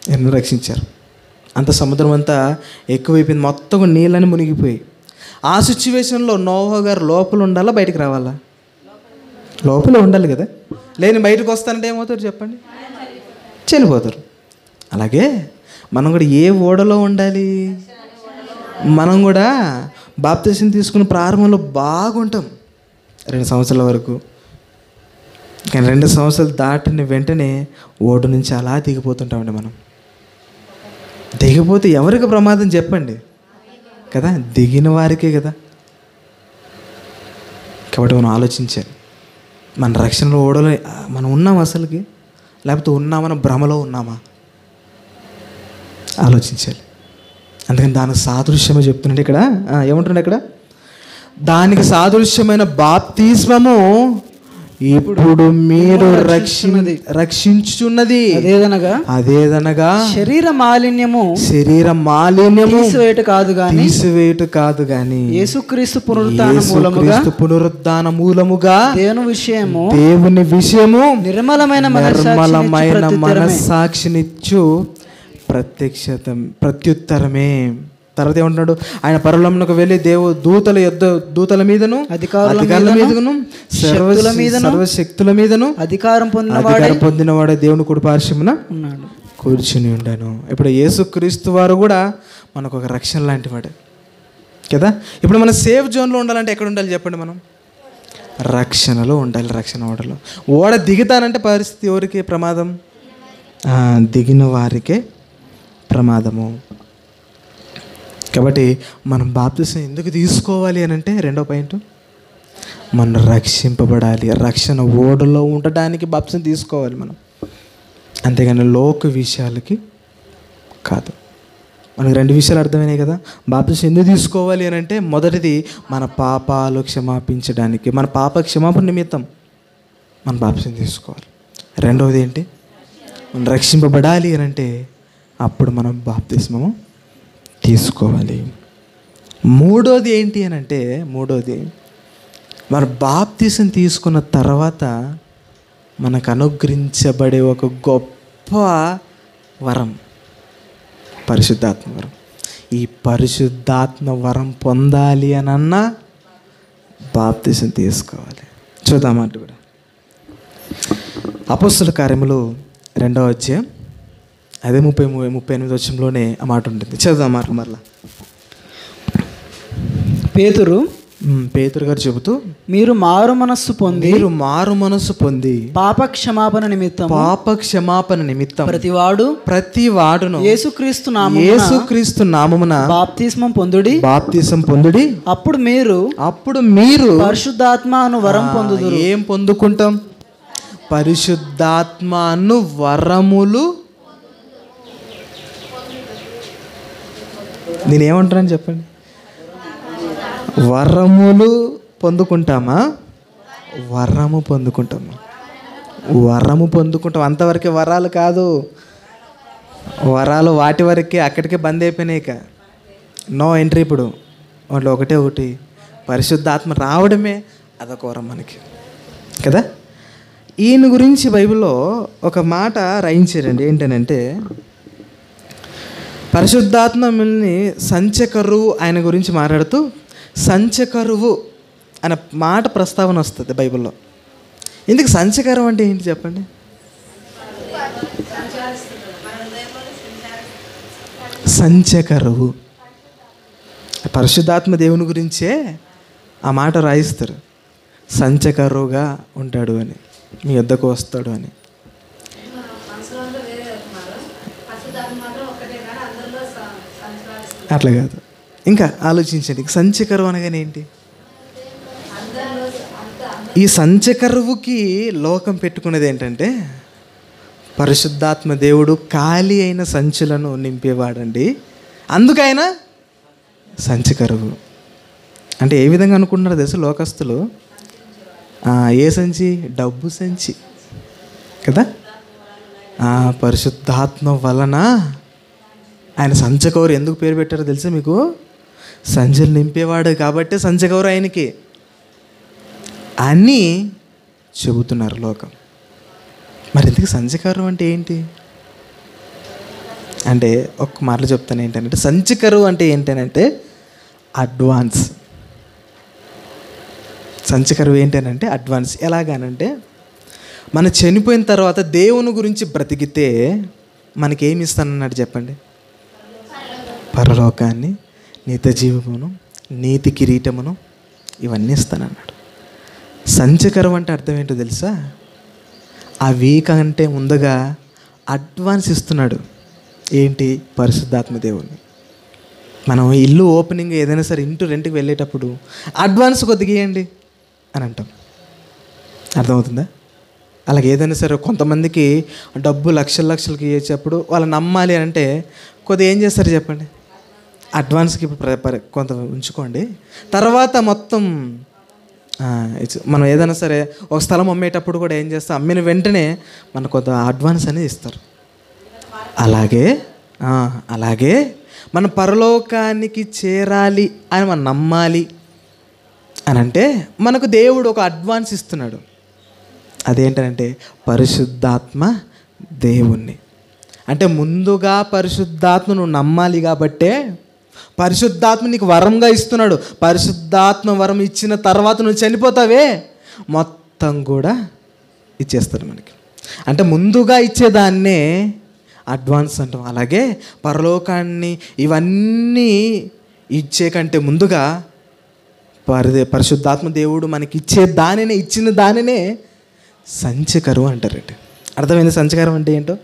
A: 800 రక్షించారు, అంత సముద్రం అంతా ఎక్కువైపోయింది, మొత్తం నీళ్ళని మునిగిపోయి. ఆ సిచ్యువేషన్లో నోవాహు గారు లోపల ఉండాలా బయటకు రావాలా? లోపల ఉండాలి కదా. లేని బయటకు వస్తానంటే ఏమవుతారు చెప్పండి? చనిపోతారు. అలాగే మనం కూడా ఏ ఓడలో ఉండాలి? మనం కూడా బాప్తిసం తీసుకున్న ప్రారంభంలో బాగుంటాం 2 సంవత్సరాల వరకు. కానీ 2 సంవత్సరాలు దాటిన వెంటనే ఓడ నుంచి అలా దిగిపోతుంటామండి. మనం దిగిపోతే ఎవరికి ప్రమాదం చెప్పండి కదా? దిగిన వారికే కదా. కాబట్టి మనం ఆలోచించాలి, మన రక్షణలో ఓడలో మనం ఉన్నామా అసలుకి, లేకపోతే ఉన్నామన్న భ్రమలో ఉన్నామా? ఆలోచించాలి. అందుకని దానికి సాదృశ్యమే చెప్తున్నాడు ఇక్కడ. ఏమంటున్నాడు ఇక్కడ? దానికి సాదృశ్యమైన బాప్తిస్మము
C: ఇప్పుడు మీరు రక్షించుచున్నది అదేదనగా
B: శరీర మాలిన్యము
C: తీసివేయుట కాదు గాని
B: యేసుక్రీస్తు
C: పునరుత్థాన మూలముగా
B: దేవుని విషయము
C: నిర్మలమైన మనస్సాక్షినిచ్చు ప్రత్యుత్తరమే. తర్వాత ఏమంటున్నాడు? ఆయన పరలోకమునకు వెళ్ళి దూతల మీదను అధికారుల మీదను సర్వశక్తుల మీదను అధికారం పొందినవాడే దేవుని కుడి పార్శ్వమున కూర్చుని ఉండాను. ఇప్పుడు యేసుక్రీస్తు వారు కూడా మనకు ఒక రక్షణ లాంటి వాడు కదా. ఇప్పుడు మనం సేఫ్ జోన్లో ఉండాలంటే ఎక్కడ ఉండాలి చెప్పండి? మనం రక్షణలో ఉండాలి. రక్షణ ఓడలో ఓడ దిగుతానంటే పరిస్థితి ఎవరికి ప్రమాదం? దిగిన వారికే ప్రమాదము. కాబట్టి మనం బాప్తిసం ఎందుకు తీసుకోవాలి అని అంటే, రెండో పాయింట్, మనం రక్షింపబడాలి. రక్షణ ఓడలో ఉండడానికి బాప్తిసం తీసుకోవాలి మనం, అంతేగాని లోక విషయాలకి కాదు. మనకు రెండు విషయాలు అర్థమైనాయి కదా. బాప్తిసం ఎందుకు తీసుకోవాలి అని అంటే, మొదటిది మన పాపాలు క్షమాపించడానికి, మన పాప క్షమాపణ నిమిత్తం మన బాప్తిసం తీసుకోవాలి. రెండవది ఏంటి? మనం రక్షింపబడాలి అని అంటే అప్పుడు మనం బాప్తిస్మము తీసుకోవాలి. మూడోది ఏంటి అని అంటే, మన బాప్తిసం తీసుకున్న తర్వాత మనకు అనుగ్రహించబడే ఒక గొప్ప వరం పరిశుద్ధాత్మ వరం. ఈ పరిశుద్ధాత్మ వరం పొందాలి అని అన్నా బాప్తిసం తీసుకోవాలి. చూద్దామంట కూడా అపోస్తల కార్యములు 2వ అధ్యాయం అదే 38 వచనంలోనే ఆ మాట ఉంటుంది. చదువుదాం మాట మరలా. పేతురు గారు చెబుతూ, మీరు మారు మనస్సు పొంది పాప క్షమాపణ నిమిత్తం ప్రతివాడును యేసుక్రీస్తు నామమున బాప్తిస్మం పొందుడి. అప్పుడు మీరు పరిశుద్ధాత్మను వరం పొందుదురు. ఏం పొందుకుంటాం? పరిశుద్ధాత్మను వరములు. నేనేమంటానని చెప్పండి? వరములు పొందుకుంటామా? వరము పొందుకుంటాం. అంతవరకే వరాలు కాదు. వరాలు వాటి వరకే, అక్కడికే బంద్ అయిపోయినాయి. ఇక నో ఎంట్రీ. ఇప్పుడు వాళ్ళు ఒకటి పరిశుద్ధాత్మ రావడమే అదొక వరం మనకి కదా. ఈయన గురించి బైబిల్లో ఒక మాట రాయించారండి. ఏంటనంటే, పరిశుద్ధాత్మని సంచకరువు ఆయన గురించి మాట్లాడుతూ సంచకరువు అనే మాట ప్రస్తావన వస్తుంది బైబిల్లో. ఎందుకు సంచకరువు అంటే ఏంటి చెప్పండి? సంచకరువు పరిశుద్ధాత్మ దేవుని గురించే ఆ మాట రాయిస్తారు. సంచకరువుగా ఉంటాడు అని, మీ వద్దకు వస్తాడు అని. అట్లా కాదు. ఇంకా ఆలోచించండి, సంచకరువు అనగానే ఏంటి? ఈ సంచకరువుకి లోకం పెట్టుకున్నది ఏంటంటే, పరిశుద్ధాత్మ దేవుడు ఖాళీ అయిన సంచులను నింపేవాడండి, అందుకైన సంచకరువు. అంటే ఏ విధంగా అనుకుంటున్నారు తెలుసు లోకస్తులు? ఏ సంచి? డబ్బు సంచి కదా. పరిశుద్ధాత్మ వలన ఆయన సంచకౌరు ఎందుకు పేరు పెట్టారో తెలుసా మీకు? సంచులు నింపేవాడు కాబట్టి సంచకౌరు ఆయనకి అని చెబుతున్నారు లోకం. మరి ఎందుకు సంచకరువు అంటే ఏంటి అంటే, ఒక్క మాటలు చెప్తాను. ఏంటంటే సంచకరువు అంటే ఏంటనంటే అడ్వాన్స్. సంచకరువు ఏంటనంటే అడ్వాన్స్. ఎలాగానంటే, మనం చనిపోయిన తర్వాత దేవుని గురించి బ్రతికితే మనకేమి ఇస్తానన్నాడు చెప్పండి? పరలోకాన్ని, నీత జీవమును, నీతి కిరీటమును, ఇవన్నీ ఇస్తానన్నాడు. సంచకరం అంటే అర్థం ఏంటో తెలుసా? ఆ వీక్ అంటే ముందుగా అడ్వాన్స్ ఇస్తున్నాడు. ఏంటి? పరిశుద్ధాత్మ దేవుని. మనం ఇల్లు ఓపెనింగ్ ఏదైనా సరే ఇంటి రెంట్కి వెళ్ళేటప్పుడు అడ్వాన్స్ కొద్దిగా ఇవ్వండి అని అంటాం. అర్థమవుతుందా? అలాగే ఏదైనా సరే కొంతమందికి డబ్బు లక్షలకి ఇచ్చేటప్పుడు వాళ్ళు నమ్మాలి అని అంటే కొద్దిగా ఏం చేస్తారు చెప్పండి? అడ్వాన్స్కి కొంత ఉంచుకోండి, తర్వాత మొత్తం మనం ఏదైనా సరే ఒక స్థలం అమ్మేటప్పుడు కూడా ఏం చేస్తాం, అమ్మిన వెంటనే మనకు కొంత అడ్వాన్స్ అనేది ఇస్తారు. అలాగే మన పరలోకానికి చేరాలి అని మనం నమ్మాలి అని అంటే మనకు దేవుడు ఒక అడ్వాన్స్ ఇస్తున్నాడు. అదేంటంటే పరిశుద్ధాత్మ దేవుణ్ణి. అంటే ముందుగా పరిశుద్ధాత్మ నువ్వు నమ్మాలి కాబట్టే పరిశుద్ధాత్మ నీకు వరంగా ఇస్తున్నాడు. పరిశుద్ధాత్మ వరం ఇచ్చిన తర్వాత నువ్వు చనిపోతావే, మొత్తం కూడా ఇచ్చేస్తాడు మనకి. అంటే ముందుగా ఇచ్చేదాన్నే అడ్వాన్స్ అంటాం. అలాగే పరలోకాన్ని ఇవన్నీ ఇచ్చే కంటే ముందుగా పరిశుద్ధాత్మ దేవుడు మనకి ఇచ్చిన దానినే సంచకరం అంటారండి. అర్థమైంది సంచకరం అంటే ఏంటో?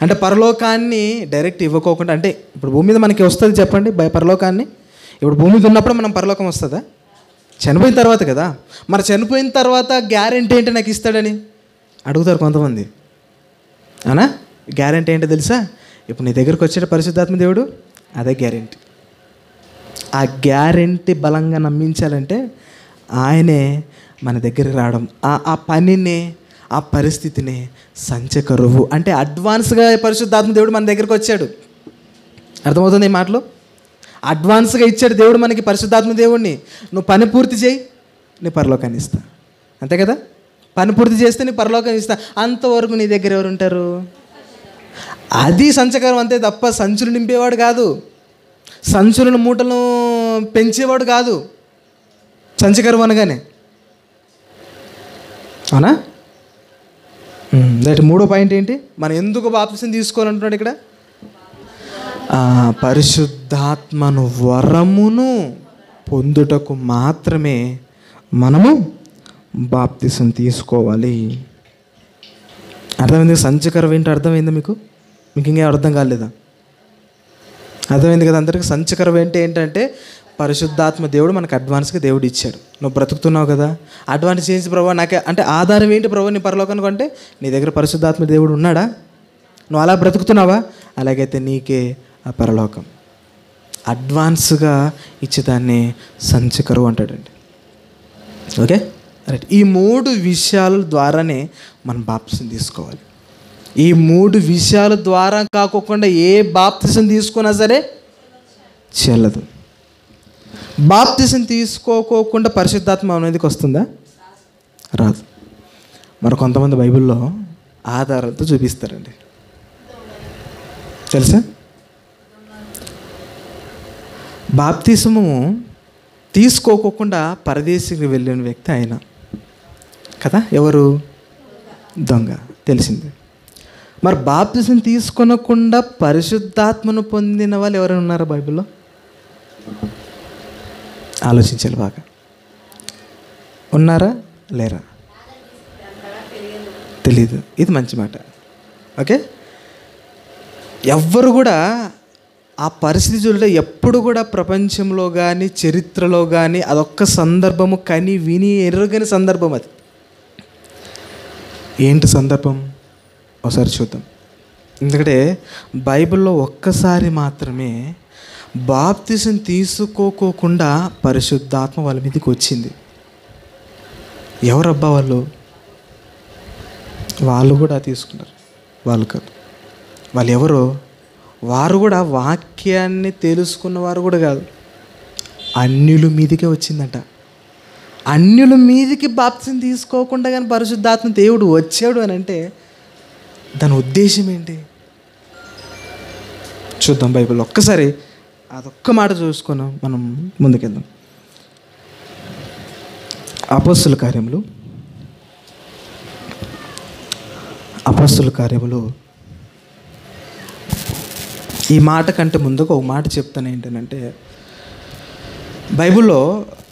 C: అంటే పరలోకాన్ని డైరెక్ట్ ఇవ్వకోకుండా, అంటే ఇప్పుడు భూమి మీద మనకి వస్తుంది చెప్పండి పరలోకాన్ని. ఇప్పుడు భూమి మీద ఉన్నప్పుడు మనం పరలోకం వస్తుందా? చనిపోయిన తర్వాత కదా. మరి చనిపోయిన తర్వాత గ్యారెంటీ ఏంటి నాకు ఇస్తాడని అడుగుతారు కొంతమంది. అవునా? గ్యారెంటీ ఏంటో తెలుసా? ఇప్పుడు నీ దగ్గరకు వచ్చే పరిశుద్ధాత్మ దేవుడు అదే గ్యారెంటీ. ఆ గ్యారెంటీ బలంగా నమ్మించాలంటే ఆయనే మన దగ్గరికి రావడం, ఆ పనిని ఆ పరిస్థితిని సంచకరువు అంటే అడ్వాన్స్గా పరిశుద్ధాత్మ దేవుడు మన దగ్గరికి వచ్చాడు. అర్థమవుతుంది ఈ మాటలు? అడ్వాన్స్గా ఇచ్చాడు దేవుడు మనకి పరిశుద్ధాత్మ దేవుడిని. నువ్వు పని పూర్తి చేయి, నీ పరలోకాన్ని ఇస్తా. అంతే కదా? పని పూర్తి చేస్తే నీ పరలోకాన్ని ఇస్తా. అంతవరకు నీ దగ్గర ఎవరు ఉంటారు? అది సంచకరం అంతే తప్ప సంచులు నింపేవాడు కాదు, సంచులను మూటలను పెంచేవాడు కాదు సంచకరం అనగానే. అవునా? దాని మూడో పాయింట్ ఏంటి? మనం ఎందుకు బాప్తిసం తీసుకోవాలంటున్నాడు ఇక్కడ? పరిశుద్ధాత్మను వరమును పొందుటకు మాత్రమే మనము బాప్తిసం తీసుకోవాలి. అర్థమైంది? సంచకరం ఏంటో అర్థమైందా మీకు? ఇంకేం అర్థం కాలేదా? అర్థమైంది కదా అందరికీ? సంచకరం ఏంటంటే పరిశుద్ధాత్మ దేవుడు మనకు అడ్వాన్స్గా దేవుడు ఇచ్చాడు. నువ్వు బ్రతుకుతున్నావు కదా, అడ్వాన్స్ చేసి ప్రభావ నాకే అంటే ఆధారం ఏంటి ప్రభావ నీ పరలోకానికి అంటే నీ దగ్గర పరిశుద్ధాత్మ దేవుడు ఉన్నాడా? నువ్వు అలా బ్రతుకుతున్నావా? అలాగైతే నీకే ఆ పరలోకం. అడ్వాన్స్గా ఇచ్చేదాన్ని సంచకరం అంటాడండి. Okay right. ఈ 3 విషయాల ద్వారానే మనం బాప్తిసం తీసుకోవాలి. ఈ 3 విషయాల ద్వారా కాకుండా ఏ బాప్తిసం తీసుకున్నా సరే చెల్లదు. బాప్తిసం తీసుకోకుండా పరిశుద్ధాత్మ అనేదికి వస్తుందా? రాదు. మరి కొంతమంది బైబిల్లో ఆధారాలతో చూపిస్తారండి. తెలుసా? బాప్తిసము తీసుకోకుండా పరదేశికి వెళ్ళిన వ్యక్తి ఆయన కదా. ఎవరు? దొంగ. తెలిసింది. మరి బాప్తిసం తీసుకొనకుండా పరిశుద్ధాత్మను పొందిన వాళ్ళు ఎవరైనా ఉన్నారా బైబిల్లో? ఆలోచించాలి బాగా. ఉన్నారా లేరా? తెలీదు. ఇది మంచి మాట. ఓకే. ఎవ్వరు కూడా ఆ పరిస్థితి చూడ ఎప్పుడు కూడా ప్రపంచంలో కానీ చరిత్రలో కానీ అదొక్క సందర్భము కని విని ఎరుగని సందర్భం. అది ఏంటి సందర్భం? ఒకసారి చూద్దాం. ఎందుకంటే బైబిల్లో ఒక్కసారి మాత్రమే బాప్తిసం తీసుకోకుండా పరిశుద్ధాత్మ వాళ్ళ మీదకి వచ్చింది. ఎవరబ్బా వాళ్ళు? వాళ్ళు కూడా తీసుకున్నారు. వాళ్ళు కాదు. వాళ్ళు ఎవరో? వారు కూడా వాక్యాన్ని తెలుసుకున్నవారు కూడా కాదు. అన్యుల మీదకే వచ్చిందంట. అన్యుల మీదకి బాప్తిసం తీసుకోకుండా కానీ పరిశుద్ధాత్మ దేవుడు వచ్చాడు అని అంటే దాని ఉద్దేశం ఏంటి? చూద్దాం బైబిల్ ఒక్కసారి అదొక్క మాట చూసుకున్నాం, మనం ముందుకెళ్దాం. అపోస్తుల కార్యములు ఈ మాట కంటే ముందుకు ఒక మాట చెప్తాను. ఏంటంటే బైబిల్లో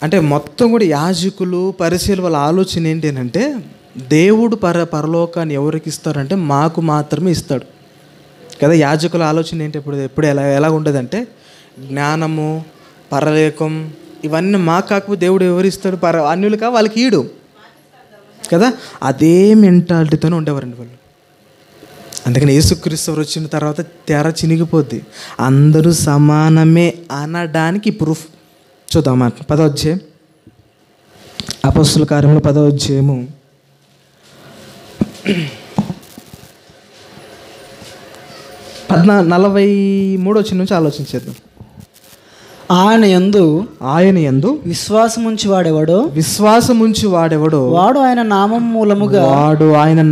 C: అంటే మొత్తం కూడా యాజకులు పరిశీలు వాళ్ళ ఆలోచన ఏంటి అంటే దేవుడు పరలోకాన్ని ఎవరికి ఇస్తారంటే మాకు మాత్రమే ఇస్తాడు కదా. యాజకుల ఆలోచన ఏంటి? ఎప్పుడు ఎలా ఉండదంటే జ్ఞానము పరలోకం ఇవన్నీ మాకు కాకపోతే దేవుడు ఎవరు ఇస్తాడు? అన్యులుగా వాళ్ళకి ఈడు కదా. అదే మెంటాలిటీతోనే ఉండేవారండి వాళ్ళు. అందుకని యేసుక్రీస్తు వచ్చిన తర్వాత తెర చినిగిపోద్ది. అందరూ సమానమే అనడానికి ప్రూఫ్ చూద్దాం. 10వ అధ్యాయం అపొస్తలుల కార్యములు 10వ అధ్యాయము 43వ వచనం నుంచి ఆలోచించేద్దాం.
B: ఆయన యందు
C: విశ్వాసముంచి వాడెవడో
B: వాడు ఆయన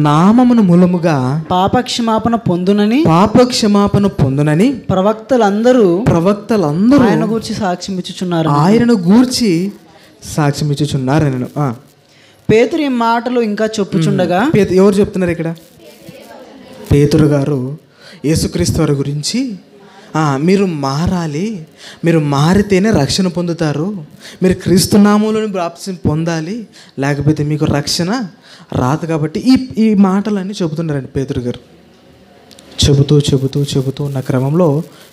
B: నామమును మూలముగా
C: పాపక్షమాపణ పొందునని
B: ప్రవక్తలందరూ
C: ఆయన గూర్చి సాక్ష్యం ఇచ్చుచున్నారు. పేతురు ఈ మాటలు ఇంకా చెప్పుచుండగా,
B: ఎవరు చెప్తున్నారు ఇక్కడ? పేతురు గారు యేసుక్రీస్తు వారి గురించి మీరు మారాలి, మీరు మారితేనే రక్షణ పొందుతారు, మీరు క్రీస్తు నామములోని బాప్తిసం పొందాలి, లేకపోతే మీకు రక్షణ రాదు, కాబట్టి ఈ మాటలన్నీ చెబుతున్నారండి పేతురు గారు. చెబుతూ ఉన్న క్రమంలో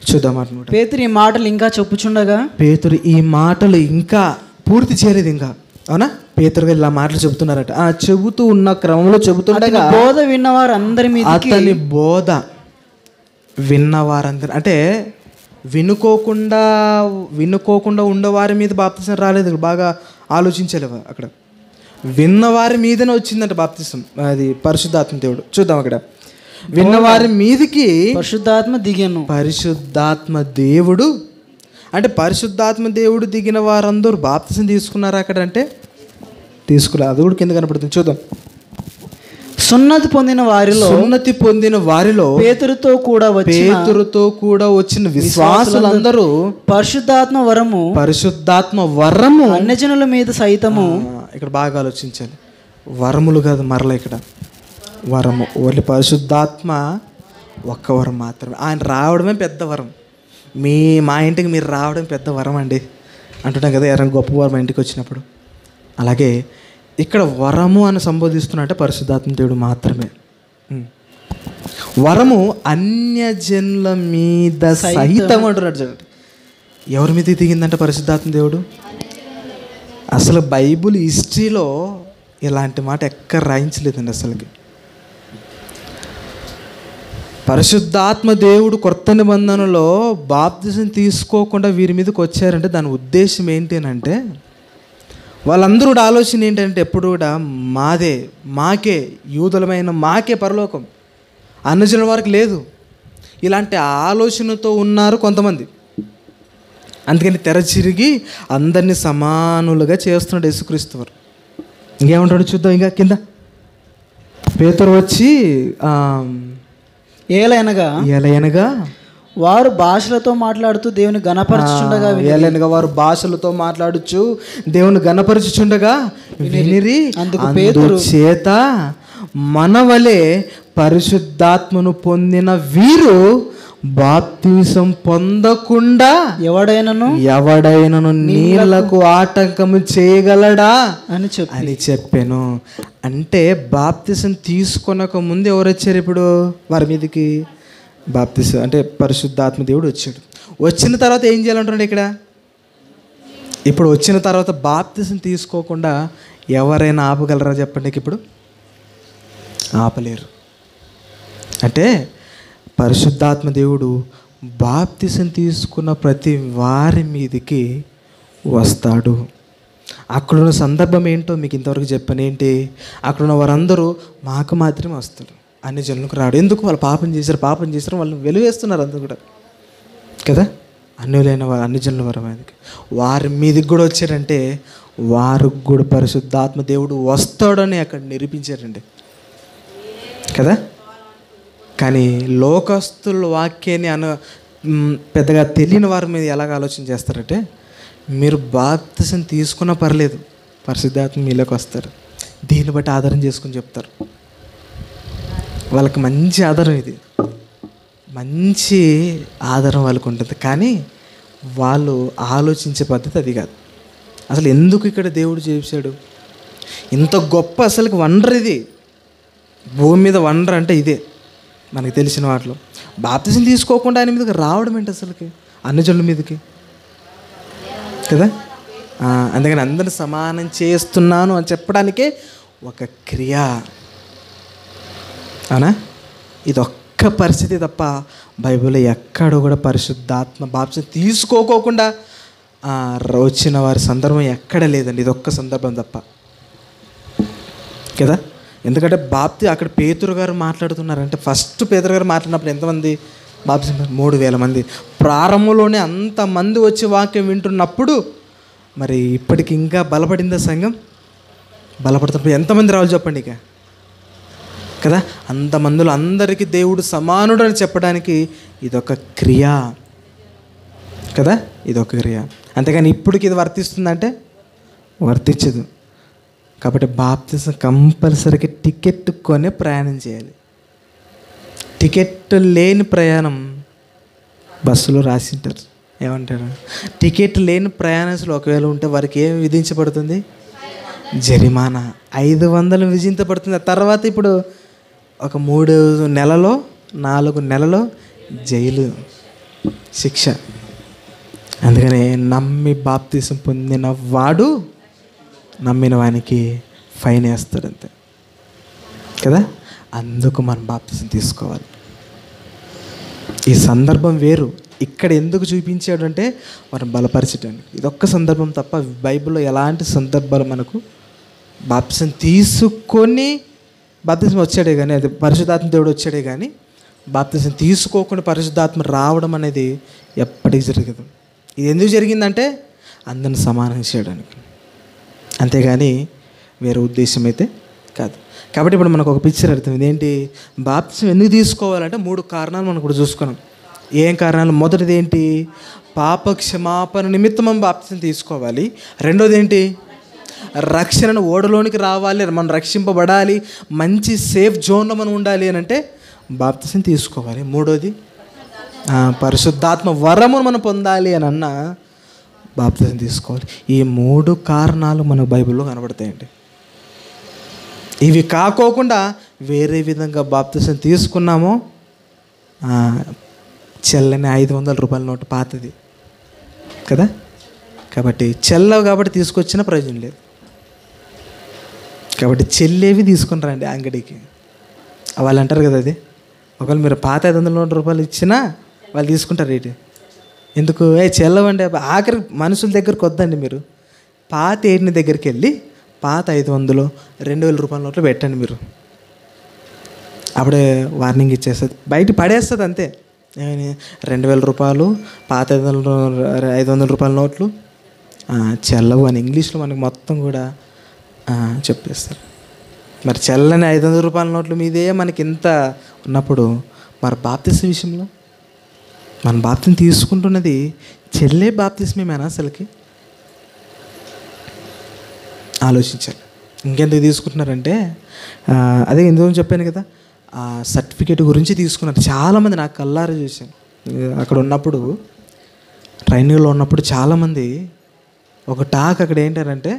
B: చూద్దామన్నమాట.
C: పేతురు ఈ మాటలు ఇంకా చెప్పుచుండగా,
B: పేతురు ఈ మాటలు ఇంకా పూర్తి చేయలేదు ఇంకా, అవునా? పేతురు గారు ఇలా మాటలు చెబుతున్నారట. చెబుతూ ఉన్న క్రమంలో చెబుతుండగా
C: బోధ విన్నవారు అందరి మీద,
B: అతని బోధ విన్నవారందరూ, అంటే వినుకోకుండా ఉండవారి మీద బాప్తిసం రాలేదు. బాగా ఆలోచించాలి అక్కడ. విన్నవారి మీదనే వచ్చిందంట బాప్తిసం, అది పరిశుద్ధాత్మ దేవుడు. చూద్దాం అక్కడ. విన్నవారి మీదకి
C: పరిశుద్ధాత్మ దిగాను.
B: పరిశుద్ధాత్మ దేవుడు అంటే పరిశుద్ధాత్మ దేవుడు దిగిన వారందరూ బాప్తిసం తీసుకున్నారు అక్కడ అంటే తీసుకున్నారు. అది కూడా కింద కనపడుతుంది. చూద్దాం.
C: సున్నతి పొందిన వారిలో
B: పేతురుతో కూడా వచ్చిన విశ్వాసులందరూ పరిశుద్ధాత్మ వరము
C: అన్యజనుల మీద సైతము.
B: ఇక్కడ బాగా ఆలోచించాలి. వరములు కాదు, మరల ఇక్కడ వరము. ఓన్లీ పరిశుద్ధాత్మ ఒక్క వరం మాత్రమే. ఆయన రావడమే పెద్ద వరం. మా ఇంటికి మీరు రావడం పెద్ద వరం అండి అంటున్నాం కదా, ఎవరైనా గొప్ప వరం మా ఇంటికి వచ్చినప్పుడు. అలాగే ఇక్కడ వరము అని సంబోధిస్తున్నట్టే పరిశుద్ధాత్మ దేవుడు మాత్రమే. వరము అన్యజనుల మీద సహితం అంటున్నాడు. చూడండి, ఎవరి మీద దిగిందంటే పరిశుద్ధాత్మ దేవుడు. అసలు బైబుల్ హిస్టరీలో ఇలాంటి మాట ఎక్కడ రాయించలేదండి అసలుకి. పరిశుద్ధాత్మ దేవుడు కొత్త నిబంధనలో బాప్తిజం తీసుకోకుండా వీరి మీదకి వచ్చారంటే దాని ఉద్దేశం ఏంటి అని అంటే, వాళ్ళందరూ కూడా ఆలోచన ఏంటంటే ఎప్పుడు కూడా మాకే యూదులమైన మాకే పరలోకం, అన్నజనుల వారికి లేదు. ఇలాంటి ఆలోచనతో ఉన్నారు కొంతమంది. అందుకని తెరచిరిగి అందరినీ సమానులుగా చేస్తున్నాడు యేసుక్రీస్తు వారు. ఇంకేమంటాడు చూద్దాం. ఇంకా కింద పేతురు వచ్చి
C: ఏలయనగా వారు భాషలతో మాట్లాడుతూ దేవుని గణపరచుచుండగా,
B: వారు భాషలతో మాట్లాడుచు దేవుని గణపరచుచుండగా వినిరి. అందుకు పేతురు చేత మనవలే పరిశుద్ధాత్మను పొందిన వీరు బాప్తిసం పొందకుండా ఎవడైనను నీళ్లకు ఆటంకము చేయగలడా అని చెప్పాను. అంటే బాప్తిసం తీసుకొనక ముందు ఎవరు వచ్చారు? ఇప్పుడు వారి మీదకి బాప్తిసం అంటే పరిశుద్ధాత్మ దేవుడు వచ్చాడు. వచ్చిన తర్వాత ఏం చేయాలంటున్నాడు ఇక్కడ? ఇప్పుడు వచ్చిన తర్వాత బాప్తిసం తీసుకోకుండా ఎవరైనా ఆపగలరా చెప్పండి? ఇప్పుడు ఆపలేరు. అంటే పరిశుద్ధాత్మ దేవుడు బాప్తిసం తీసుకున్న ప్రతి వారి మీదకి వస్తాడు. అక్కడున్న సందర్భం ఏంటో మీకు ఇంతవరకు చెప్పాను. ఏంటి? అక్కడున్న వారందరూ మాకు మాత్రమే వస్తాడు, అన్ని జనులకు రాడు. ఎందుకు? వాళ్ళు పాపం చేశారు వాళ్ళని వెలువేస్తున్నారు అందరూ కూడా కదా. అన్ని జనుల వారి మీదకి కూడా వచ్చారంటే వారికి కూడా పరిశుద్ధాత్మ దేవుడు వస్తాడని అక్కడ నిరూపించారండి కదా. కానీ లోకస్తుల వాక్యాన్ని పెద్దగా తెలియని వారి మీద ఎలాగ ఆలోచన చేస్తారంటే, మీరు బాప్తిసం తీసుకున్నా పర్లేదు, పరిశుద్ధాత్మ మీలోకి వస్తారు. దీన్ని బట్టి ఆధారం చేసుకుని చెప్తారు. వాళ్ళకి మంచి ఆధారం, ఇది మంచి ఆధారం వాళ్ళకు ఉంటుంది. కానీ వాళ్ళు ఆలోచించే పద్ధతి అది కాదు. అసలు ఎందుకు ఇక్కడ దేవుడు చేశాడు ఇంత గొప్ప అసలుకి వండర్ ఇది? భూమి మీద వండర్ అంటే ఇదే మనకి తెలిసిన వాటిలో. బాప్తిసం తీసుకోకుండా ఆయన మీదకి రావడం ఏంటి అసలుకి? అన్ని జనుల మీదకి కదా. అందుకని అందరిని సమానం చేస్తున్నాను అని చెప్పడానికే ఒక క్రియ, అవునా? ఇది ఒక్క పరిస్థితి తప్ప బైబిల్లో ఎక్కడో కూడా పరిశుద్ధాత్మ బాప్తిసం తీసుకోకుండా వచ్చిన వారి సందర్భం ఎక్కడ లేదండి. ఇది ఒక్క సందర్భం తప్ప.
C: కదా. ఎందుకంటే అక్కడ పేతురు గారు మాట్లాడుతున్నారంటే, ఫస్ట్ పేతురు గారు మాట్లాడినప్పుడు ఎంతమంది బాప్తిసం? 3,000 మంది. ప్రారంభంలోనే అంతమంది వచ్చి వాక్యం వింటున్నప్పుడు మరి ఇప్పటికి ఇంకా బలపడిందా సంఘం? బలపడుతున్నప్పుడు ఎంతమంది రావాలి చెప్పండి ఇక, కదా. అంతమందిలో అందరికీ దేవుడు సమానుడు అని చెప్పడానికి ఇదొక క్రియ, కదా. ఇదొక క్రియ. అంతేగాని ఇప్పటికి ఇది వర్తిస్తుందంటే వర్తించదు. కాబట్టి బాప్తిసం కంపల్సరీగా టికెట్ కొని ప్రయాణం చేయాలి. టికెట్ లేని ప్రయాణం బస్సులో రాసింటారు, ఏమంటారు, టికెట్ లేని ప్రయాణాలు ఒకవేళ ఉంటే వారికి ఏం విధించబడుతుంది? జరిమానా 500 విధించబడుతుంది. తర్వాత ఇప్పుడు ఒక 3 నెలలో 4 నెలలో జైలు శిక్ష. అందుకని నమ్మి బాప్తిసం పొందిన వాడు నమ్మిన వానికి ఫైన్ వేస్తాడు అంతే, కదా. అందుకు మనం బాప్తిసం తీసుకోవాలి. ఈ సందర్భం వేరు. ఇక్కడ ఎందుకు చూపించాడు అంటే మనం బలపరచడానికి. ఇదొక్క సందర్భం తప్ప బైబిల్లో ఎలాంటి సందర్భాలు మనకు బాప్తిసం తీసుకొని బాప్తిసం వచ్చాడే కానీ, అది పరిశుద్ధాత్మ దేవుడు వచ్చాడే కానీ బాప్తిసం తీసుకోకుండా పరిశుద్ధాత్మ రావడం అనేది ఎప్పటికీ జరగదు. ఇది ఎందుకు జరిగిందంటే అందరిని సమానం చేయడానికి, అంతేగాని వేరే ఉద్దేశం అయితే కాదు. కాబట్టి ఇప్పుడు మనకు ఒక పిక్చర్ అర్థమైంది. ఏంటి బాప్తిసం ఎందుకు తీసుకోవాలంటే 3 కారణాలు మనం ఇప్పుడు చూసుకున్నాం. ఏం కారణాలు? మొదటిది ఏంటి? పాప క్షమాపణ నిమిత్తం బాప్తిసం తీసుకోవాలి. రెండోది ఏంటి? రక్షణను ఓడలోనికి రావాలి, మనం రక్షింపబడాలి, మంచి సేఫ్ జోన్లో మనం ఉండాలి అని అంటే బాప్తిసం తీసుకోవాలి. మూడోది పరిశుద్ధాత్మ వరమును మనం పొందాలి అని అన్న బాప్తిసం తీసుకోవాలి. ఈ 3 కారణాలు మనకు బైబిల్లో కనబడతాయండి. ఇవి కాకోకుండా వేరే విధంగా బాప్తిసం తీసుకున్నామో చెల్లని 500 రూపాయల నోటు పాతది కదా. కాబట్టి చెల్లవు కాబట్టి తీసుకొచ్చిన ప్రయోజనం లేదు. కాబట్టి చెల్లేవి తీసుకుని రండి అంగడికి. వాళ్ళు అంటారు కదా, అది ఒకవేళ మీరు పాత 500 రూపాయలు ఇచ్చినా వాళ్ళు తీసుకుంటారు రేటు. ఎందుకు? చెల్లవండి. ఆఖరి మనుషుల దగ్గరకు వద్దండి. మీరు పాత ఏడిని దగ్గరికి వెళ్ళి పాత 500 2,000 రూపాయల నోట్లు పెట్టండి. మీరు అప్పుడే వార్నింగ్ ఇచ్చేస్తుంది, బయట పడేస్తుంది అంతే. 2,000 రూపాయలు పాత 500 రూపాయల నోట్లు చెల్లవు అని ఇంగ్లీష్లో మనకు మొత్తం కూడా చెప్పేస్తారు. మరి చెల్లని 500 రూపాయల నోట్లు మీదే మనకి ఇంత ఉన్నప్పుడు మరి బాప్తిసం విషయంలో మన బాప్తిసం తీసుకుంటున్నది చెల్లే బాప్తిస్మేనా అసలుకి? ఆలోచించాలి. ఇంకెందుకు తీసుకుంటున్నారంటే అదే ఎందుకు చెప్పాను కదా, ఆ సర్టిఫికేట్ గురించి తీసుకున్నారు చాలామంది. నాకు కల్లారా చూశాను. అక్కడ ఉన్నప్పుడు ట్రైనింగ్లో ఉన్నప్పుడు చాలామంది ఒక టాక్ అక్కడ ఏంటారంటే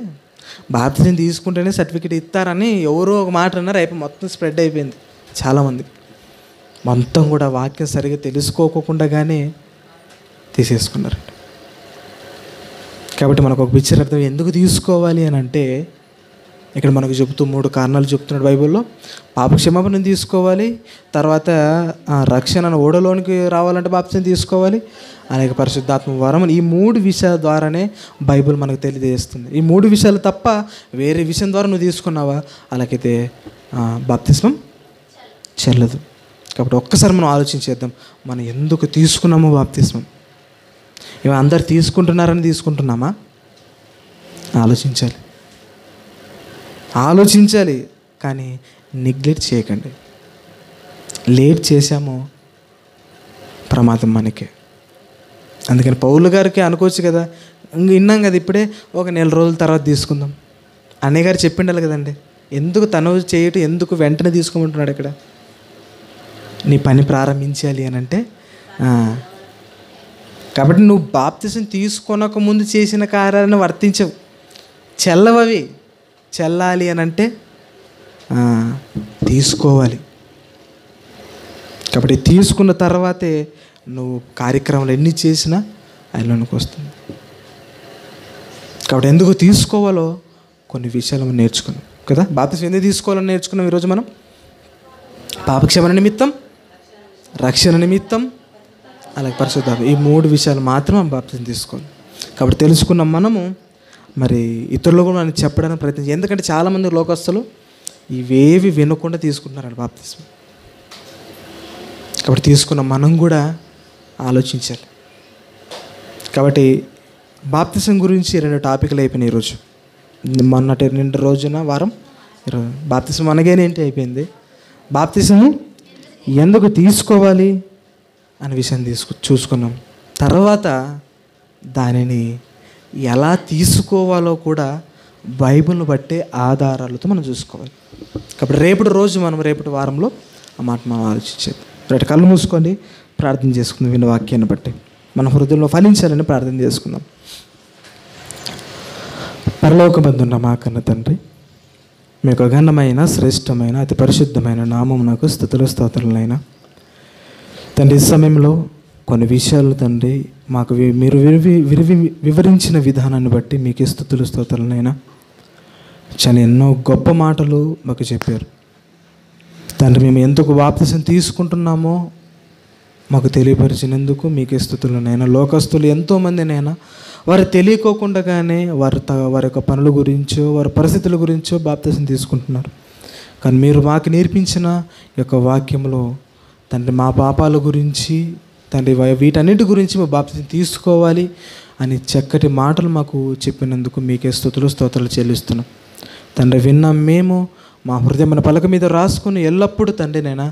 C: బాప్తిసం తీసుకుంటేనే సర్టిఫికేట్ ఇస్తారని ఎవరో ఒక మాట అన్నారు. అయిపోయి మొత్తం స్ప్రెడ్ అయిపోయింది చాలామంది. మొత్తం కూడా వాక్యం సరిగ్గా తెలుసుకోకుండానే తీసేసుకున్నారు. కాబట్టి మనకు ఒక పిక్చర్ అర్థం ఎందుకు తీసుకోవాలి అని అంటే ఇక్కడ మనకు చెబుతూ 3 కారణాలు చెప్తున్నాడు బైబిల్లో. పాప క్షమాపణ తీసుకోవాలి, తర్వాత రక్షణను ఓడలోనికి రావాలంటే బాప్తిసం తీసుకోవాలి, అలాగే పరిశుద్ధాత్మ వరం. ఈ 3 విషయాల ద్వారానే బైబిల్ మనకు తెలియజేస్తుంది. ఈ 3 విషయాలు తప్ప వేరే విషయం ద్వారా నువ్వు తీసుకున్నావా అలాగైతే బాప్తిస్మం చెల్లదు. కాబట్టి ఒక్కసారి మనం ఆలోచించేద్దాం, మనం ఎందుకు తీసుకున్నామో బాప్తిస్మం. ఇవి అందరు తీసుకుంటున్నారని తీసుకుంటున్నామా? ఆలోచించాలి కానీ నెగ్లెక్ట్ చేయకండి. లేట్ చేశామో ప్రమాదం మనకే. అందుకని పౌలు గారికి అనుకోవచ్చు కదా, విన్నాం కదా ఇప్పుడే, ఒక 1 నెల రోజుల తర్వాత తీసుకుందాం అన్నయ్య గారు చెప్పిండాలి కదండి. ఎందుకు తను చేయటం, ఎందుకు వెంటనే తీసుకోమంటున్నాడు ఇక్కడ? నీ పని ప్రారంభించాలి అని అంటే. కాబట్టి నువ్వు బాప్తిసం తీసుకొనక ముందు చేసిన కార్యాలను వర్తించవు, చెల్లవవి. చెల్లాలి అని అంటే తీసుకోవాలి. కాబట్టి తీసుకున్న తర్వాతే నువ్వు కార్యక్రమాలు ఎన్ని చేసినా ఆయనలోనికి వస్తుంది. కాబట్టి ఎందుకు తీసుకోవాలో కొన్ని విషయాలు మనం నేర్చుకున్నాం కదా. బాప్తిసం ఎందుకు తీసుకోవాలని నేర్చుకున్నాం ఈరోజు మనం. పాపక్షమణ నిమిత్తం, రక్షణ నిమిత్తం, అలాగే పరిశుద్ధాత్మ, ఈ 3 విషయాలు మాత్రం బాప్తిసం తీసుకోవాలి. కాబట్టి తెలుసుకున్నాం మనము. మరి ఇతరులు కూడా మనం చెప్పడానికి ప్రయత్నించాలి. ఎందుకంటే చాలామంది లోకస్తులు ఇవేవి వినకుండా తీసుకుంటున్నారండి బాప్తిస్మం. కాబట్టి తీసుకున్న మనం కూడా ఆలోచించాలి. కాబట్టి బాప్తిసం గురించి 2 టాపిక్లు అయిపోయినాయి ఈరోజు. మొన్నటి 2 రోజున వారం బాప్తిసం అనగానేంటి అయిపోయింది. బాప్తిసం ఎందుకు తీసుకోవాలి అనే విషయం చూసుకున్నాం. తర్వాత దానిని ఎలా తీసుకోవాలో కూడా బైబిల్ను బట్టే ఆధారాలతో మనం చూసుకోవాలి. కాబట్టి రేపటి వారంలో ఆ మాట మనం ఆలోచించేది. రేపు కళ్ళు మూసుకొని ప్రార్థన చేసుకుందాం. విన్న వాక్యాన్ని బట్టి మన హృదయంలో ఫలించాలని ప్రార్థన చేసుకుందాం. పరలోకమందున్న మా కన్న తండ్రి, మీకు అఘనమైన శ్రేష్టమైన అతి పరిశుద్ధమైన నామం నాకు స్తుతులు స్తోత్రాలైనా తండ్రి. ఈ సమయంలో కొన్ని విషయాలు తండ్రి మాకు మీరు వివరించిన విధానాన్ని బట్టి మీకే స్తుతులు స్తోత్రాలైనా. చాలా ఎన్నో గొప్ప మాటలు మాకు చెప్పారు తండ్రి. మేము ఎందుకు బాప్తిసం తీసుకుంటున్నామో మాకు తెలియపరిచినందుకు మీకే స్తుతులనైనా. లోకస్తులు ఎంతోమందినైనా వారు తెలియకోకుండానే వారి యొక్క పనుల గురించో వారి పరిస్థితుల గురించో బాప్తిసం తీసుకుంటున్నారు. కానీ మీరు మాకు నేర్పించిన యొక్క వాక్యంలో తండ్రి మా పాపాల గురించి తండ్రి వీటన్నిటి గురించి మేము బాప్తిసం తీసుకోవాలి అని చక్కటి మాటలు మాకు చెప్పినందుకు మీకే స్తుతులు స్తోత్రాలు చెల్లిస్తున్నాం తండ్రి. విన్నాం మేము మా హృదయమైన పలక మీద రాసుకుని ఎల్లప్పుడూ తండ్రి నైనా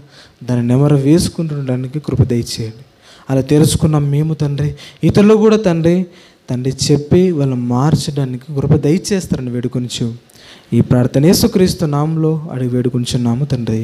C: దాన్ని నెమరు వేసుకుంటుండడానికి కృప దయచేయండి. అలా తెరుచుకున్నాం మేము తండ్రి. ఇతరులు కూడా తండ్రి చెప్పి వాళ్ళు మార్చడానికి కృప దయచేస్తారని వేడుకొనిచు ఈ ప్రార్థన యేసుక్రీస్తు నామములో అడిగి వేడుకొనిచున్నాము తండ్రి.